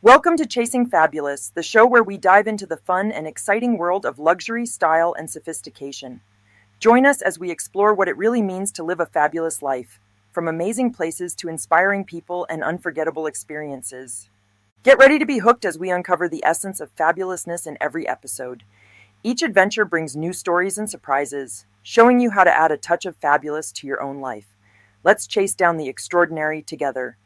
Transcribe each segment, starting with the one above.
Welcome to Chasing Fabulous, the show where we dive into the fun and exciting world of luxury, style, and sophistication. Join us as we explore what it really means to live a fabulous life, from amazing places to inspiring people and unforgettable experiences. Get ready to be hooked as we uncover the essence of fabulousness in every episode. Each adventure brings new stories and surprises, showing you how to add a touch of fabulous to your own life. Let's chase down the extraordinary together.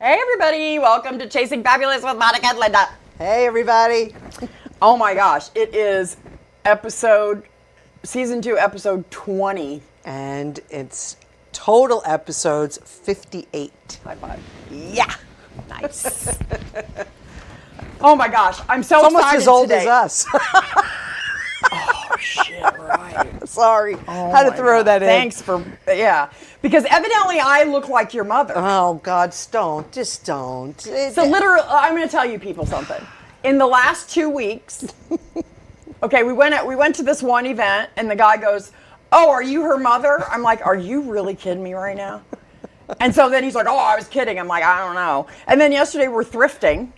Hey everybody, welcome to Chasing Fabulous with Monica and Linda. Hey everybody. Oh my gosh, it is season 2, episode 20. And it's total episodes 58. High five. Yeah. Nice. Oh my gosh, I'm so It's almost excited as old today. as us. Oh shit, right. Sorry. Oh Had to my throw God. that in. Thanks for, because evidently I look like your mother. Oh God, don't. Just don't. So literally, I'm going to tell you people something. In the last 2 weeks, okay, we went to this one event, and the guy goes, "Oh, are you her mother?" I'm like, "Are you really kidding me right now?" And so then he's like, "Oh, I was kidding." I'm like, "I don't know." And then yesterday we're thrifting,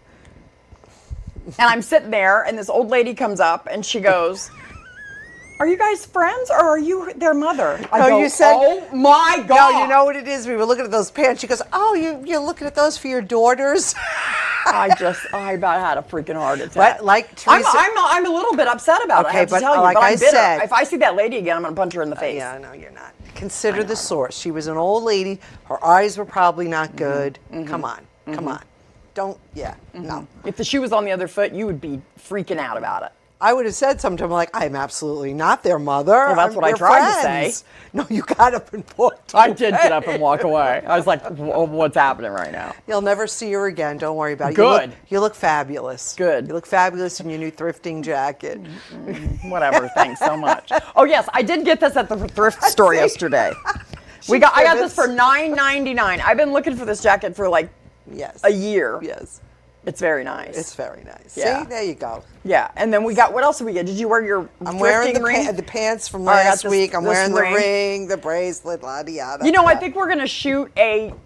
and I'm sitting there, and this old lady comes up, and she goes, "Are you guys friends, or are you their mother?" I No, go, you said- "Oh my God!" No, you know what it is? We were looking at those pants. She goes, "Oh, you're looking at those for your daughters?" I about had a freaking heart attack. But like Teresa, I'm a little bit upset about it. I Okay, have to but tell you, like but I'm I bitter. said- If I see that lady again, I'm going to punch her in the face. Yeah, no, you're not. Consider the source. She was an old lady. Her eyes were probably not good. Come on. Come on. Don't, no. If the shoe was on the other foot, you would be freaking out about it. I would have said sometime like, I'm absolutely not their mother. Well, that's what I We're tried to friends." say. No, you got up and walked I did away. get up and walk away. I was like, what's happening right now? You'll never see her again. Don't worry about it. Good. You look fabulous. Good. You look fabulous in your new thrifting jacket. Whatever. Thanks so much. Oh yes, I did get this at the thrift store yesterday. I got this for $9.99. I've been looking for this jacket for like Yes. a year. Yes. It's very nice. It's very nice. Yeah. See, there you go. Yeah, and then we got, what else did we get? Did you wear your I'm wearing thrifting ring? the pants from I got last this- week. I'm this wearing the ring. ring, the bracelet, yada yada. You know, I think we're going to shoot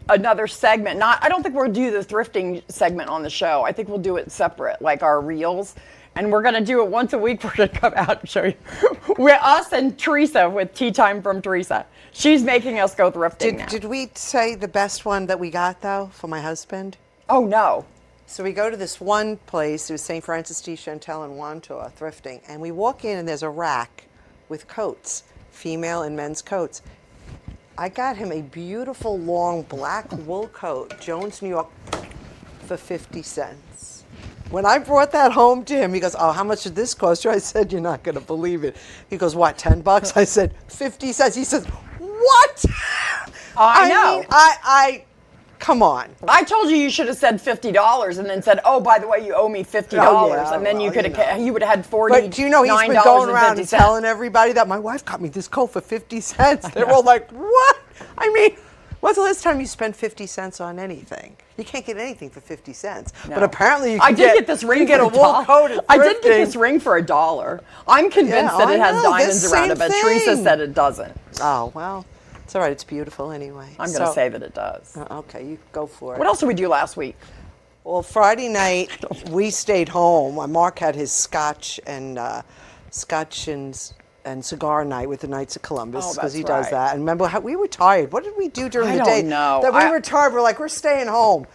another segment. I don't think we'll do the thrifting segment on the show. I think we'll do it separate, like our reels. And we're going to do it once a week. We're going to come out and show you. We're us and Teresa with Tea Time from Teresa. She's making us go thrifting now. Did we say the best one that we got though for my husband? Oh, no. So we go to this one place, it was St. Francis de Chantal in Wantor, thrifting, and we walk in and there's a rack with coats, female and men's coats. I got him a beautiful long black wool coat, Jones, New York, for 50 cents. When I brought that home to him, he goes, "Oh, how much did this cost you?" I said, "You're not going to believe it." He goes, "What, 10 bucks?" I said, 50 cents. He says, "What?" I know. mean, come on. I told you should have said $50 and then said, "Oh, by the way, you owe me $50." Oh, yeah, and then well, you could have, you you would have had $49. But do you know he's been going around and telling everybody that my wife got me this coat for 50 cents. They're all like, "What?" I mean, when's the last time you spent 50 cents on anything? You can't get anything for 50 cents. No. But apparently you can I did get this ring you get for a wool $1. coat at I did get thrifting. this ring for $1. I'm convinced Yeah, that it I has know, diamonds this around it, same but Teresa thing. said it doesn't. Oh, well, it's all right. It's beautiful anyway. I'm going to say that it does. Okay, you go for it. What else did we do last week? Well, Friday night we stayed home. Mark had his scotch and cigar night with the Knights of Columbus Oh, because he that's does right. that. And remember how we were tired. What did we do during I the day? don't know. That we were tired. We're like, we're staying home.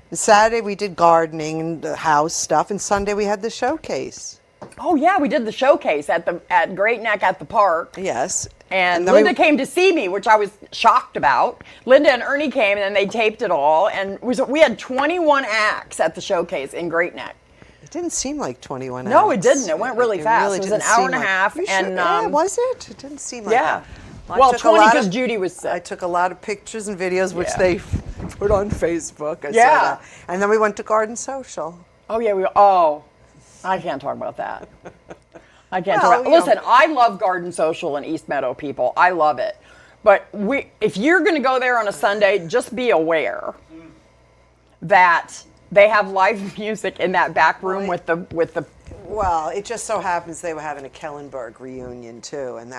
And Saturday we did gardening and the house stuff, and Sunday we had the showcase. Oh yeah, we did the showcase at Great Neck at the park. Yes. And then Linda came to see me, which I was shocked about. Linda and Ernie came, and then they taped it all. And we had 21 acts at the showcase in Great Neck. It didn't seem like 21 hours. No, it didn't. It went really fast. It was an didn't hour seem and a half, You and, sure? Yeah, was it? It didn't seem like Yeah. that. I Well, took a 20 lot because of- Judy was sick. I took a lot of pictures and videos, which Yeah. they put on Facebook. I saw Yeah. that. And then we went to Garden Social. Oh yeah, I can't talk about that. I can't Well, talk about. you know. Listen, I love Garden Social in East Meadow, people. I love it. But if you're going to go there on a Sunday, just be aware that they have live music in that back room with the Well, it just so happens they were having a Kellenberg reunion too, and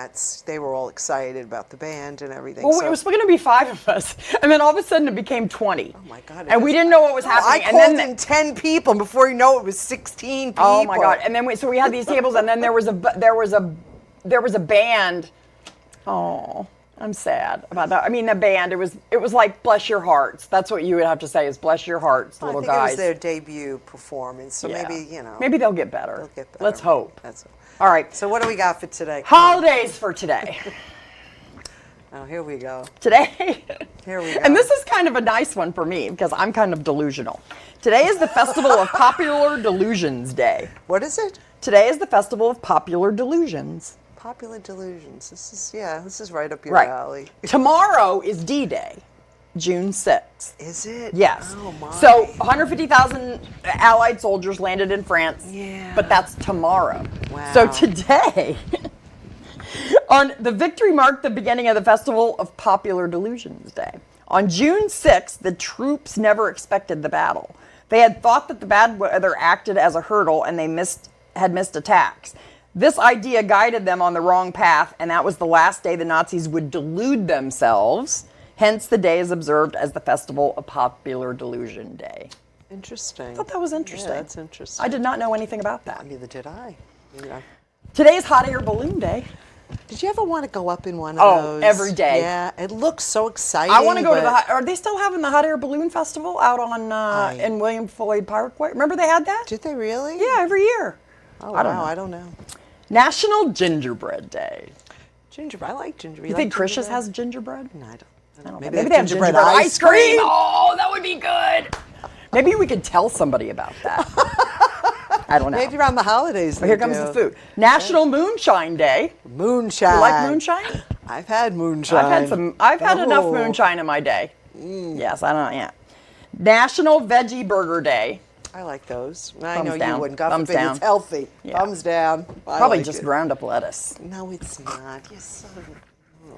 they were all excited about the band and everything. Well, so, it was going to be 5 of us, and then all of a sudden it became 20. oh my God! And we didn't know what was happening. I and called then in 10 people, and before you know it was 16 people. oh my God! And then we had these tables, and then there was a band. Oh, I'm sad about that. I mean, the band. It was like Bless Your Hearts. That's what you would have to say is Bless Your Hearts, the I little think guys. it was their debut performance, so Yeah. maybe maybe they'll get better. they'll get better. Let's hope. That's all. All right. So what do we got for today? Holidays for today. Oh, here we go. Today. Here we go. And this is kind of a nice one for me because I'm kind of delusional. Today is the Festival of Popular Delusions Day. What is it? Today is the Festival of Popular Delusions. Popular delusions. This is right up your Right. alley. Tomorrow is D-Day, June 6th. Is it? Yes. Oh my. So 150,000 Allied soldiers landed in France. Yeah. But that's tomorrow. Wow. So today, on the victory marked the beginning of the Festival of Popular Delusions Day. On June 6th, the troops never expected the battle. They had thought that the bad weather acted as a hurdle and they had missed attacks. This idea guided them on the wrong path, and that was the last day the Nazis would delude themselves. Hence, the day is observed as the Festival of Popular Delusion Day. Interesting. I thought that was interesting. Yeah, that's interesting. I did not know anything about that. Neither did I. Yeah. Today is Hot Air Balloon Day. Did you ever want to go up in one of those? Every day. Yeah, it looks so exciting. I want to go to but- are they still having the Hot Air Balloon Festival out on in William Floyd Parkway? Remember they had that? Did they really? Yeah, every year. Oh, I don't wow, know. I don't know. National Gingerbread Day. Gingerbread. I like gingerbread. You think Chris's has gingerbread? No, I don't. I don't know. Maybe Maybe they have gingerbread ice cream. Oh, that would be good. Maybe we could tell somebody about that. I don't know. Maybe around the holidays. But here comes the food. National Moonshine Day. Moonshine. You like moonshine? I've had moonshine. I've had enough Oh. moonshine in my day. Yes, I don't. Yeah. National Veggie Burger Day. I like those. I Thumbs know down. you wouldn't. God Thumbs forbid, down. it's healthy. Yeah. Thumbs down. I Probably like just it. ground up lettuce. No, it's not. You're so...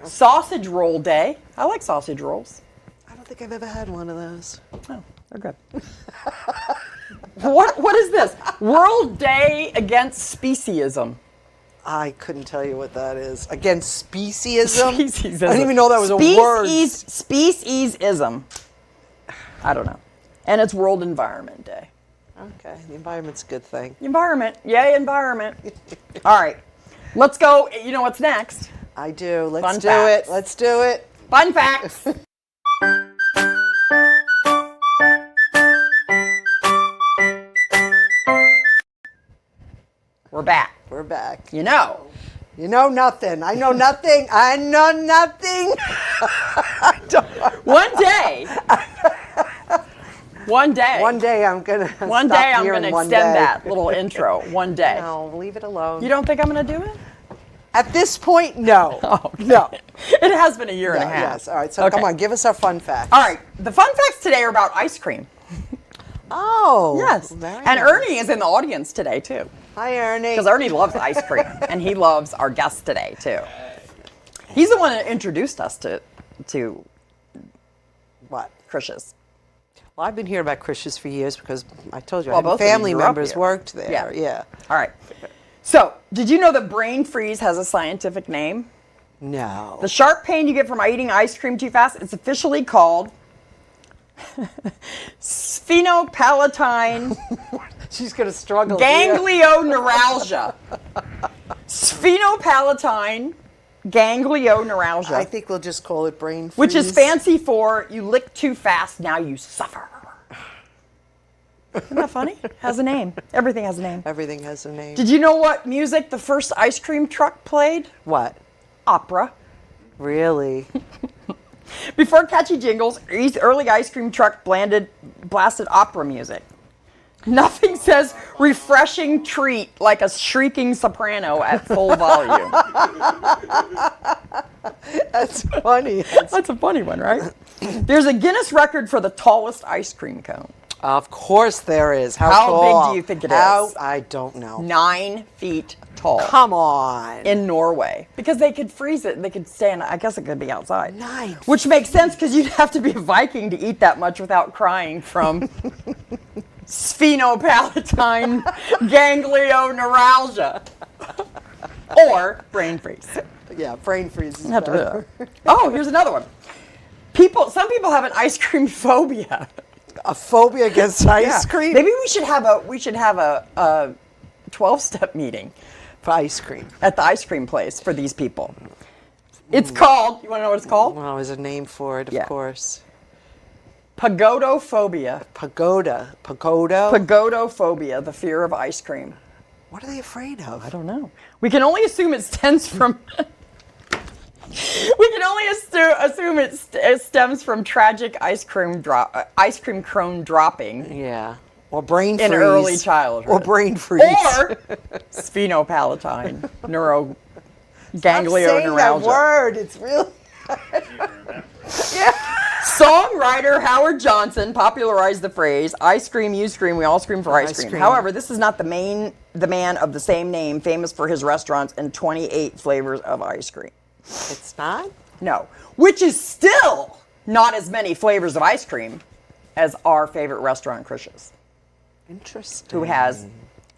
Sausage Roll Day. I like sausage rolls. I don't think I've ever had one of those. Oh, they're good. What is this? World Day Against Speciesism. I couldn't tell you what that is. Against speciesism? Speciesism. I didn't even know that was a word. Speciesism. I don't know. And it's World Environment Day. Okay, the environment's a good thing. Environment. Yay, environment. All right. Let's go. You know what's next? I do. Let's Fun do facts. it. Let's do it. Fun facts. We're back. We're back. You know. You know nothing. I know nothing. I know nothing. I don't. One day. One day. One day I'm gonna. One stop day I'm here going to in one extend day. that little intro. One day. No, leave it alone. You don't think I'm going to do it? At this point, no. Okay. No. It has been a year and a No, half. Yes. All right. So Okay. come on, give us our fun facts. All right. The fun facts today are about ice cream. Oh. Yes. Very And nice. Ernie is in the audience today, too. Hi, Ernie. Because Ernie loves ice cream. And he loves our guest today, too. He's the one that introduced us to What? Krish's. Well, I've been hearing about Krish's for years because I told you Well, I had both of you family grew up members here. worked there. Yeah. Yeah. All right. So, did you know that brain freeze has a scientific name? No. The sharp pain you get from eating ice cream too fast, it's officially called sphenopalatine She's gonna struggle. here. ganglioneuralgia. Sphenopalatine ganglioneuralgia. I think we'll just call it brain freeze. Which is fancy for you lick too fast, now you suffer. Isn't that funny? Has a name. Everything has a name. Everything has a name. Did you know what music the first ice cream truck played? What? Opera. Really? Before catchy jingles, early ice cream truck blasted opera music. Nothing says refreshing treat like a shrieking soprano at full volume. That's funny. That's a funny one, right? There's a Guinness record for the tallest ice cream cone. Of course there is. How How big tall? do you think it How? is? I don't know. 9 feet tall. Come on. In Norway. Because they could freeze it. They could stand, I guess it could be outside. 9 Which makes sense because you'd have to be a Viking to eat that much without crying from sphenopalatine ganglioneuralgia, or brain freeze. Yeah, brain freeze is Have to do better. that. Oh, here's another one. Some people have an ice cream phobia. A phobia against ice cream? Maybe we should have a 12-step meeting For ice cream. at the ice cream place for these people. It's called, you want to know what it's called? Well, there's a name for it, of Yeah. course. Pagodophobia. Pagoda. Pagoda? Pagodophobia, the fear of ice cream. What are they afraid of? I don't know. We can only assume it stems from. We can only assume it stems from tragic ice cream cone dropping Yeah. Or brain freeze. in early childhood. Or brain freeze. Or sphenopalatine Stop saying that ganglioneuralgia. word. It's really... Songwriter Howard Johnson popularized the phrase "ice cream, you scream, we all scream for ice cream." cream. However, this is not the man of the same name, famous for his restaurants and 28 flavors of ice cream. It's not? No, which is still not as many flavors of ice cream as our favorite restaurant, Krish's, Interesting. who has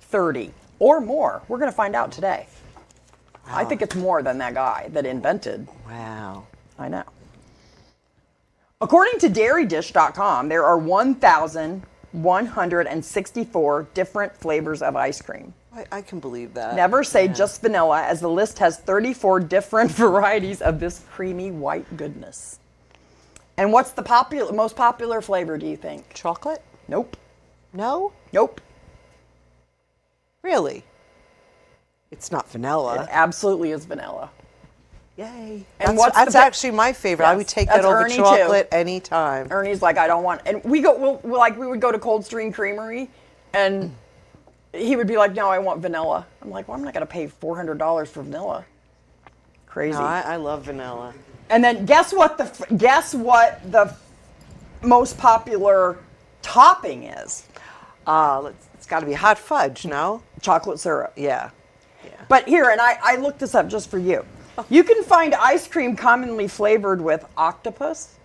30 or more. We're going to find out today. I think it's more than that guy that invented. Wow. I know. According to dairydish.com, there are 1,164 different flavors of ice cream. I can believe that. Never say just vanilla, as the list has 34 different varieties of this creamy white goodness. And what's the most popular flavor, do you think? Chocolate? Nope. No? Nope. Really? It's not It vanilla. absolutely is vanilla. Yay. And That's actually my favorite. I would Yes, take that that's over Ernie, too. chocolate anytime. Ernie's like, I don't want, and we would go to Coldstream Creamery, and he would be like, no, I want vanilla. I'm like, well, I'm not going to pay $400 for vanilla. Crazy. No, I love vanilla. And then guess what the most popular topping is? It's got to be hot fudge, no? Chocolate syrup. Yeah. But here, and I looked this up just for you. You can find ice cream commonly flavored with octopus,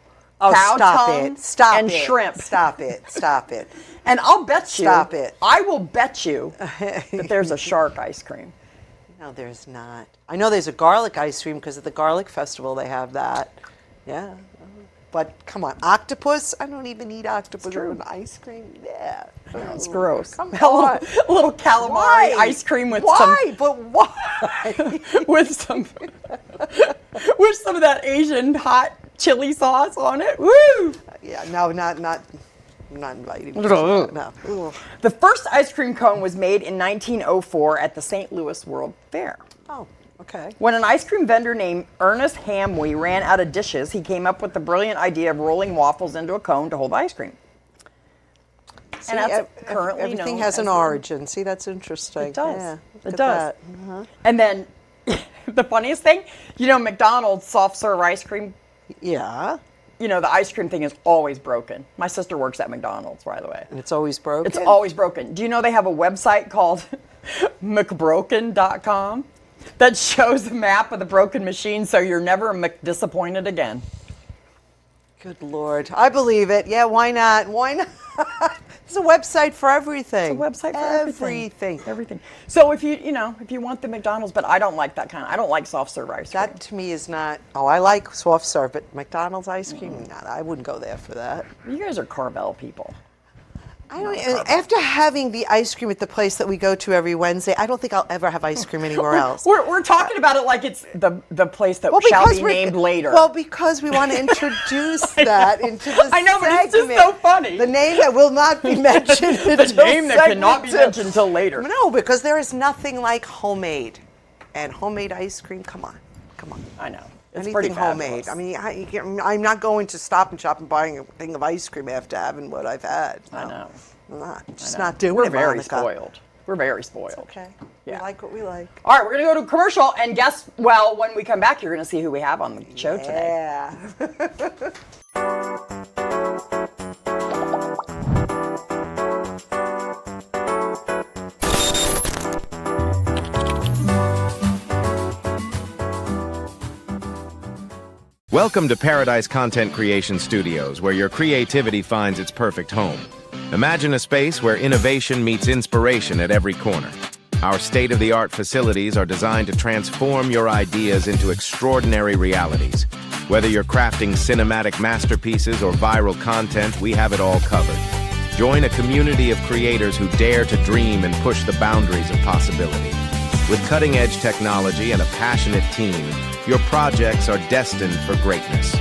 Oh, cow stop tongue, it. Stop and it. shrimp. Stop it. Stop it. And I'll bet you. Stop it. I will bet you that there's a shark ice cream. No, there's not. I know there's a garlic ice cream because at the Garlic Festival they have that. Yeah. But come on, octopus? I don't even eat octopus true. in ice cream. Yeah. It's gross. Come A on. little calamari Why? ice cream with Why? But why? some with some of that Asian hot chili sauce on it. Woo! Yeah, no, I'm not inviting you. No. Ooh. The first ice cream cone was made in 1904 at the St. Louis World Fair. Oh, okay. When an ice cream vendor named Ernest Hamwee ran out of dishes, he came up with the brilliant idea of rolling waffles into a cone to hold ice cream. See, And that's currently everything known has an as the- origin. See, that's interesting. It does. Yeah, It look at does. that. And then the funniest thing, McDonald's soft serve ice cream, Yeah, the ice cream thing is always broken. My sister works at McDonald's, by the way. and it's always broken. It's always broken. Do you know they have a website called McBroken.com that shows a map of the broken machine so you're never disappointed again? Good Lord, I believe it. Yeah, why not? Why not? It's a website for everything. It's a website for everything. Everything. So if you want the McDonald's, but I don't like that kind. I don't like soft serve ice cream. That to me is not. Oh, I like soft serve, but McDonald's ice cream, nah, I wouldn't go there for that. You guys are Carvel people. I don't. And after having the ice cream at the place that we go to every Wednesday, I don't think I'll ever have ice cream anywhere else. We're talking about it like it's the place that Well, shall because be we're- named later. Well, because we want to introduce that into the I know, but it's just segment. so funny. The name that will not be mentioned. The name that cannot be mentioned until later. No, because there is nothing like homemade, and homemade ice cream. Come on. I know. It's Anything pretty homemade. fabulous. I mean, I'm not going to Stop and Shop and buying a thing of ice cream after having what I've had. I No. know. I'm not. Just I know. not doing We're it, very Monica. spoiled. We're very spoiled. Okay. Yeah. We like what we like. All right, we're going to go to commercial, and when we come back, you're going to see who we have on the show today. Yeah. Welcome to Paradise Content Creation Studios, where your creativity finds its perfect home. Imagine a space where innovation meets inspiration at every corner. Our state-of-the-art facilities are designed to transform your ideas into extraordinary realities. Whether you're crafting cinematic masterpieces or viral content, we have it all covered. Join a community of creators who dare to dream and push the boundaries of possibility. With cutting-edge technology and a passionate team, your projects are destined for greatness.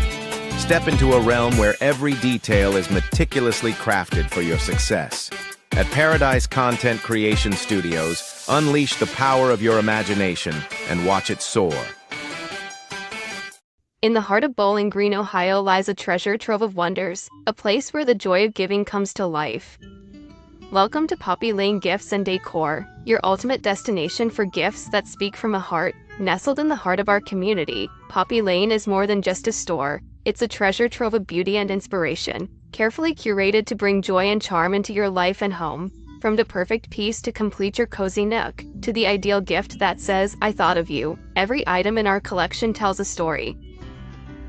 Step into a realm where every detail is meticulously crafted for your success. At Paradise Content Creation Studios, unleash the power of your imagination and watch it soar. In the heart of Bowling Green, Ohio lies a treasure trove of wonders, a place where the joy of giving comes to life. Welcome to Poppy Lane Gifts and Decor, your ultimate destination for gifts that speak from a heart. Nestled in the heart of our community, Poppy Lane is more than just a store. It's a treasure trove of beauty and inspiration, carefully curated to bring joy and charm into your life and home. From the perfect piece to complete your cozy nook, to the ideal gift that says, "I thought of you," every item in our collection tells a story.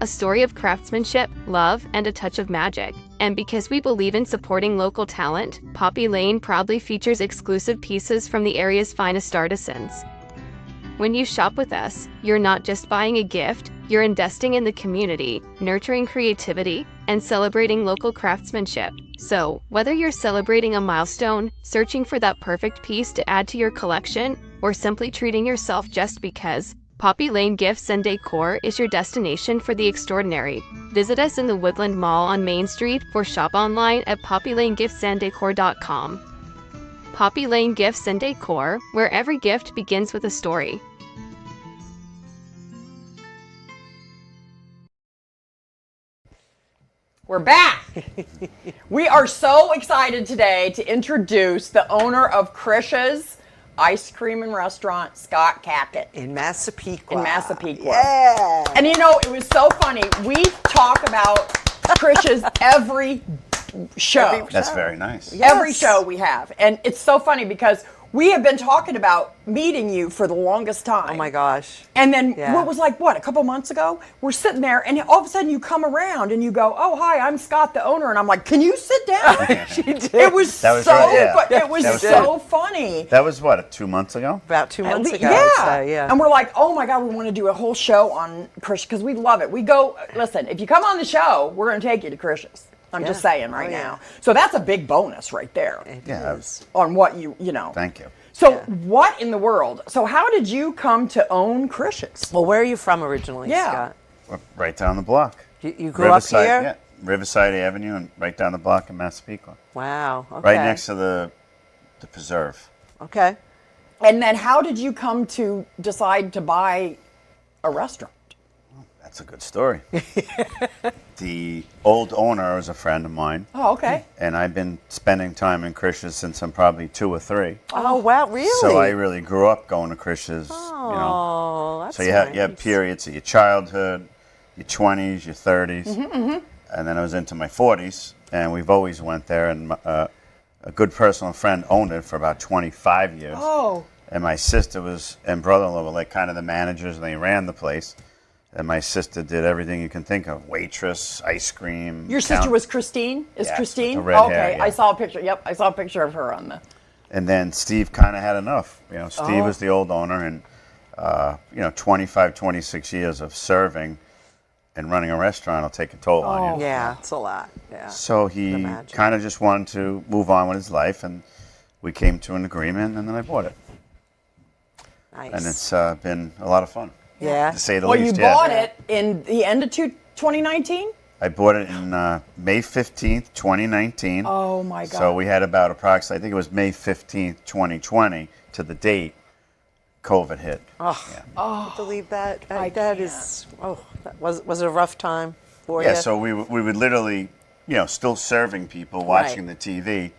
A story of craftsmanship, love, and a touch of magic. And because we believe in supporting local talent, Poppy Lane proudly features exclusive pieces from the area's finest artisans. When you shop with us, you're not just buying a gift, you're investing in the community, nurturing creativity, and celebrating local craftsmanship. So, whether you're celebrating a milestone, searching for that perfect piece to add to your collection, or simply treating yourself just because, Poppy Lane Gifts and Decor is your destination for the extraordinary. Visit us in the Woodland Mall on Main Street or shop online at poppylanegiftsandDecor.com. Poppy Lane Gifts and Decor, where every gift begins with a story. We're back. We are so excited today to introduce the owner of Krish's Ice Cream and Restaurant, Scott Cackett. In Massapequa. In Massapequa. Yeah. And you know, it was so funny. We talk about Krish's every show. That's very nice. Yes. Every show we have. And it's so funny because we have been talking about meeting you for the longest time. Oh my gosh. And then Yeah. what was like, what, a couple months ago? We're sitting there and all of a sudden you come around and you go, "Oh, hi, I'm Scott, the owner." And I'm like, "Can you sit down?" She did. It was That was so right, yeah. fu- it was That was so funny. That was what, 2 months ago? About 2 months ago. Yeah. I'd say, yeah. And we're like, "Oh my God, we want to do a whole show on Krish because we love it." We go, listen, if you come on the show, we're going to take you to Krish's. I'm just Yeah. saying right Oh, yeah. now. So that's a big bonus right there It Yeah. is. on what you know. Thank you. So what in the world? So how did you come to own Krish's? Well, where are you from originally, Yeah. Scott? We're right down the block. You grew up here? Yeah, Riverside Avenue and right down the block in Massapequa. Wow. Okay. Right next to the preserve. Okay. And then how did you come to decide to buy a restaurant? That's a good story. The old owner is a friend of mine, Oh, okay. and I've been spending time in Krish's since I'm probably 2 or 3. Oh, wow, really? So I really grew up going to Krish's, Oh, that's So you have nice. periods of your childhood, your 20s, your 30s, and then I was into my 40s, and we've always went there. And a good personal friend owned it for about 25 years. Oh. And my sister and brother-in-law were like kind of the managers, and they ran the place. And my sister did everything you can think of: waitress, ice cream. Your sister was Christine? Is Yes, Christine? with the red Okay, hair, yeah. I saw a picture. Yep, I saw a picture of her on the. And then Steve kind of had enough. Steve was the old owner, and 25, 26 years of serving and running a restaurant will take a toll on you. Yeah, it's a lot. Yeah. So he imagine. kind of just wanted to move on with his life, and we came to an agreement, and then I bought it. Nice. And it's been a lot of fun, yeah. to say the Well, least. you yeah. bought it in the end of 2019? I bought it in May 15th, 2019. Oh, my God. So we had about approximately, I think it was May 15th, 2020 to the date COVID hit. I believe that. I That can't. is. Oh, that was it a rough time for Yeah, you? so we would literally, still serving people, watching the TV,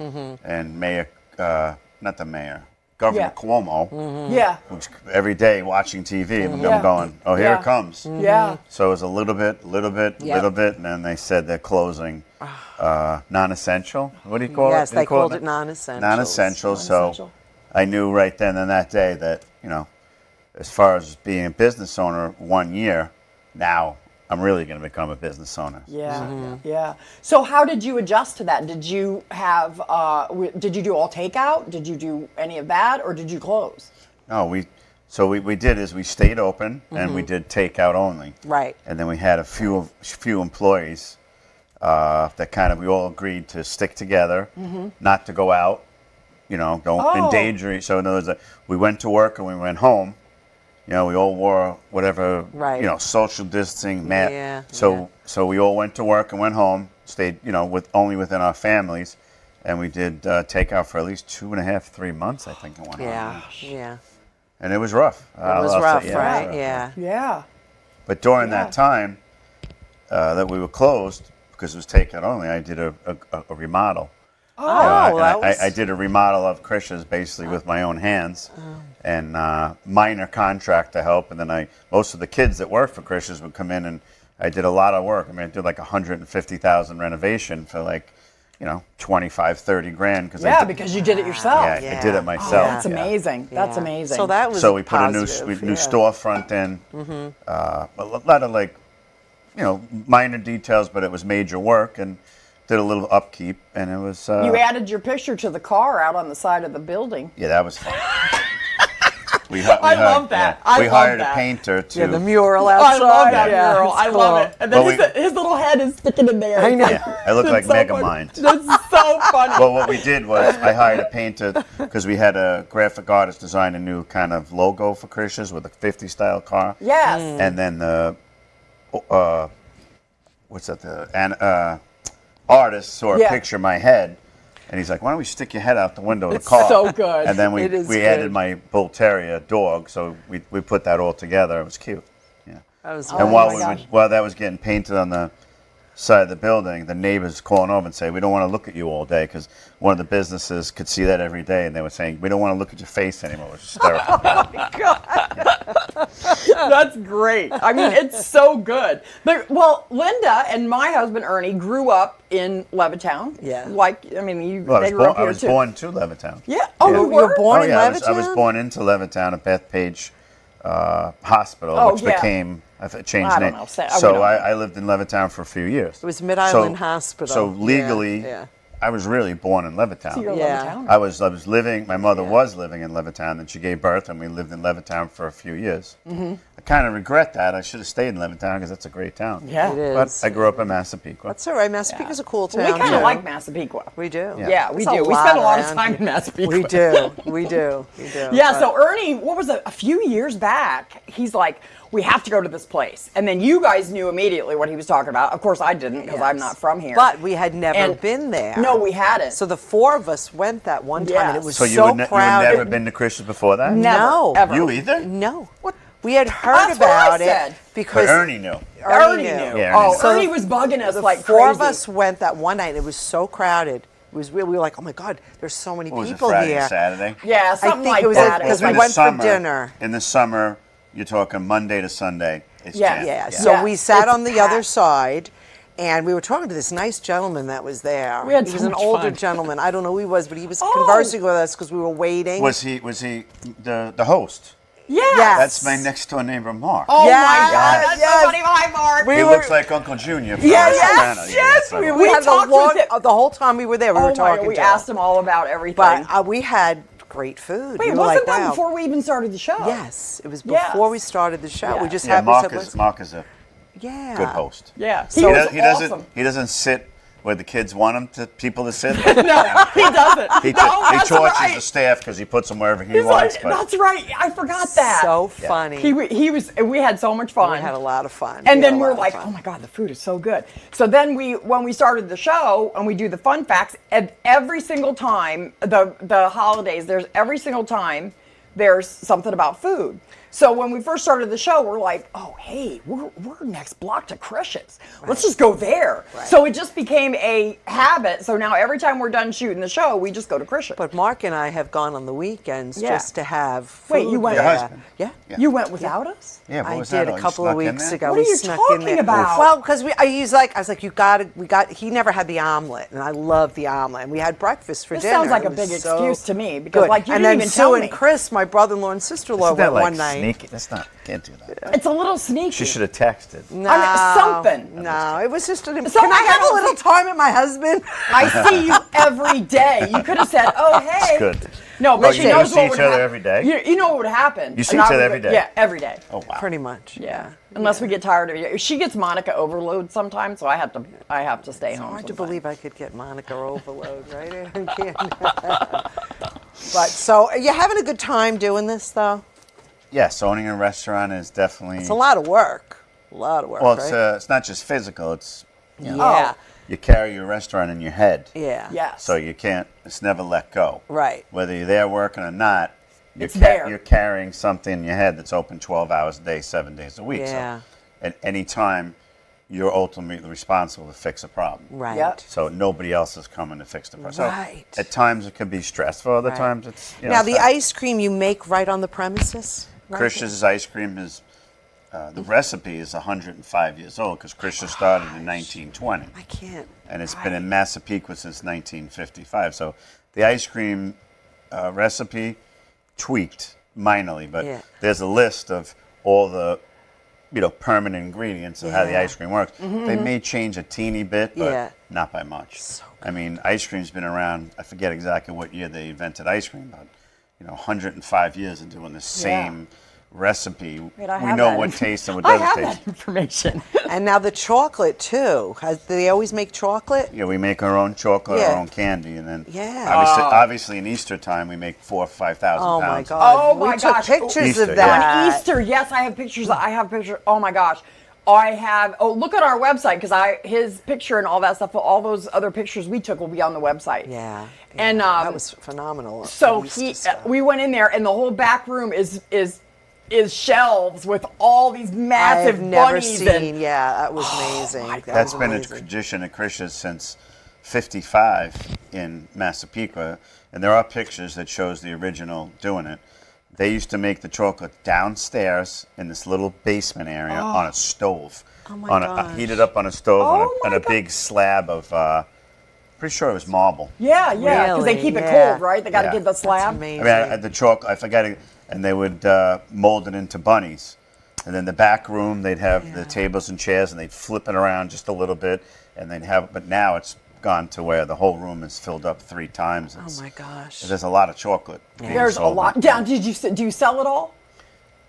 and Mayor, not the mayor, Governor Yeah. Cuomo, Yeah. who's every day watching TV, and Yeah. I'm going, oh, here Yeah. it comes. Yeah. So it was a little bit, and then they said they're closing non-essential. What do you call it? Yes, Do you they call called it non-essentials. Non-essential. So Non-essential. I knew right then and that day that, as far as being a business owner 1 year, now I'm really going to become a business owner. Yeah, yeah. So how did you adjust to that? Did you have, did you do all takeout? Did you do any of that, or did you close? No, we did is we stayed open and we did takeout only. Right. And then we had a few employees that kind of we all agreed to stick together, not to go out, don't endanger. So in other words, we went to work and we went home. We all wore whatever, Right. social distancing, mask. Yeah, So we all went to work and went home, stayed, only within our families, and we did takeout for at least 2.5, 3 months, I think, it went on. Yeah. And it was rough. It was rough, right? rough. Yeah. Yeah. But during that time that we were closed, because it was takeout only, I did a remodel. Oh, that was... I did a remodel of Krish's basically with my own hands, and minor contractor help. And then most of the kids that worked for Krish's would come in, and I did a lot of work. I mean, I did like 150,000 renovation for like, 25, 30 grand. Because you did it yourself. Yeah, I did it myself. That's amazing. That's amazing. So that was So we put positive, a new storefront in. A lot of like, minor details, but it was major work, and did a little upkeep, and it was. You added your picture to the car out on the side of the building. Yeah, that was fun. I love that. We hired a painter to. Yeah, the mural I outside. love that Yeah, mural. it's I love it. And then Well, his little head is sticking in there. I know. Yeah, I look like so Megamind. funny. That's so funny. Well, what we did was I hired a painter because we had a graphic artist design a new kind of logo for Krish's with a 50s style car. Yes. And then the artist saw a Yeah. picture of my head, and he's like, "Why don't we stick your head out the window of the car?" so good. And then It is we good. added my bull terrier dog, so we put that all together. It was cute. Yeah. That was And my while that was getting painted on the side of the building, the neighbors calling over and say, "We don't want to look at you all day," because one of the businesses could see that every day, and they were saying, "We don't want to look at your face anymore." It was hysterical. That's great. I mean, it's so good. But, Linda and my husband Ernie grew up in Levittown. Yeah. They grew up I here was too. born to Levittown. Yeah. Oh, You you were were? born Oh in yeah, Levittown? I was born into Levittown at Bethpage Hospital, Oh, which yeah. became changed I don't name. know, we So don't know. I lived in Levittown for a few years. It was Mid-Island Hospital. So Yeah, legally, yeah. I was really born in Levittown. So you're a Yeah. Levittown. I was living. My mother was living in Levittown, and she gave birth, and we lived in Levittown for a few years. Mm-hmm. I kind of regret that. I should have stayed in Levittown because that's a great town. Yeah. It But is. I grew up in Massapequa. That's all right. Massapequa's a cool town. We kind of too. like Massapequa. We do. Yeah, we There's do. We spend a lot of around time in here. Massapequa. We do. We do. We do. Yeah, But- so Ernie, what was it, a few years back, he's like, we have to go to this place. And then you guys knew immediately what he was talking about. Of course, I didn't because I'm Yes. not from here. But we had never And- been there. No, we hadn't. So the four of us went that one time, and it Yes. was So so, you had crowded. never been to Christians before that? Never, No. ever. You either? No. What? We had heard That's what I about it said. because But Ernie knew. Ernie knew. Yeah, Ernie Oh, knew. Ernie was bugging us the like four crazy. of us went that one night. And it was so crowded. It was we were like, oh my God, there's so many What was it, people Friday or here. Saturday? Yeah, I something think like it was that. because In we the went for summer- dinner. In the summer, you're talking Monday to Sunday. It's Yeah. jammed. Yeah. So Yeah. we sat It's on the other packed. side, and we were talking to this nice gentleman that was there. We had he so was an much older fun. gentleman. I don't know who he was, but he was Oh. conversing with us because we were waiting. Was he the host? Yes. Yes. That's my next door neighbor, Mark. Oh Yes, my God, that's yes. so funny. Hi, Mark. We He were- looks like Uncle Junior. From Yeah, Soprano. yes, Yeah, yes. that's We, right. we had the talked long, with him. the whole time we were there. We Oh were my talking God, we to asked him. him all about everything. But we had great food. Wait, we were wasn't like, that wow. before we even started the show? Yes, it was Yes. before we started the show. Yeah. We just Yeah, happened Mark to is Mark is a yeah. good host. Yeah. So- He was He doesn't awesome. he doesn't sit where the kids want people to sit. No, he doesn't. He, No, he that's tortures right. the staff because he puts them wherever he He's wants. like, but that's right. I forgot that. So funny. He was. We had so much fun. We had a lot of fun. And We then had a we're lot of like, fun. oh my God, the food is so good. So then when we started the show and we do the fun facts, and every single time the holidays, every single time there's something about food. So when we first started the show, we're like, oh, hey, we're next block to Krish's. Let's just go there. Right. So it just became a habit. So now every time we're done shooting the show, we just go to Krish's. But Mark and I have gone on the weekends Yeah. just to have food. Wait, you went- Your there. husband? Yeah. You went without us? yeah, what I was did that? a Oh, you couple of snuck in weeks there? ago. What are we you snuck talking in there. about? Well, because I was like, he never had the omelet, and I love the omelet. And we had breakfast for This dinner. sounds like It a was big so excuse to me, because, good. like, you and didn't then even Sue tell and me. Chris, my brother-in-law and sister-in-law, Isn't that went like one night. sneaky. That's not. Can't do that. It's a little sneaky. She should have texted. No, I mean, something. No, it was just. Can I I have don't a little time with my husband? I see you every day. You could have said, "Oh, hey." It's good. No, but Oh, she you knows see what each would other happen. every day? You know what would happen. You see And each I other would every go- day? Yeah, every day. Oh wow. Pretty much. Yeah. Unless we get tired of it. She gets Monica overload sometimes, so I have to stay home. Hard to sometimes. believe I could get Monica overload, right? I can't. But so, are you having a good time doing this, though? Yes, owning a restaurant is definitely. It's a lot of work. A lot of work. Well, right? it's not just physical. It's Yeah. you carry your restaurant in your head. Yeah. Yes. So you can't. It's never let go. Right. Whether you're there working or not, It's there. you're carrying something in your head that's open 12 hours a day, 7 days a week. Yeah. So at any time, you're ultimately responsible to fix a problem. Right. Yep. So nobody else is coming to fix the problem. Right. So at times it can be stressful. Other Right. times it's. Now, the it's not. ice cream you make right on the premises? Right? Chris's ice cream is. The recipe is 105 years old because Krisha started in 1920. I can't. And it's been in Massapequa since 1955. So the ice cream recipe tweaked minorly, but Yeah. there's a list of all the permanent ingredients of how the Yeah. ice cream works. They may change a teeny bit, but Yeah. not by much. So I mean, ice cream's been around. I forget exactly what year they invented ice cream, but 105 years of doing the same recipe. Wait, I we have know that. what tastes and what I doesn't have taste. that information. And now the chocolate, too. Do they always make chocolate? Yeah, we make our own chocolate, Yeah. our own candy, and then Yeah. obviously in Easter time we make 4,000 or 5,000 Oh, pounds. my God. Oh, we my took gosh. pictures Easter, of yeah. that. On Easter, yes, I have pictures. Oh my gosh. I have. Oh, look at our website because his picture and all that stuff. All those other pictures we took will be on the website. Yeah. And that was phenomenal. so Easter stuff. we went in there, and the whole back room is shelves with all these massive I've never bunnies. seen. Yeah, that was amazing. That's was been a amazing. tradition at Krisha's since '55 in Massapequa, and there are pictures that shows the original doing it. They used to make the chocolate downstairs in this little basement area on a stove, Oh my gosh. heated up on a stove Oh on my a big slab of. Pretty sure it was marble. Yeah, because they Really? keep it Yeah. cold, right? They got to Yeah. get the slab. Amazing. I mean, the chocolate, I forget it, and they would mold it into bunnies. And then the back room, they'd have the tables and chairs, and they'd flip it around just a little bit, and they'd have. But now it's gone to where the whole room is filled up 3 times. Oh my gosh. There's a lot of chocolate. being There's a sold. lot. Down. Do you sell it all?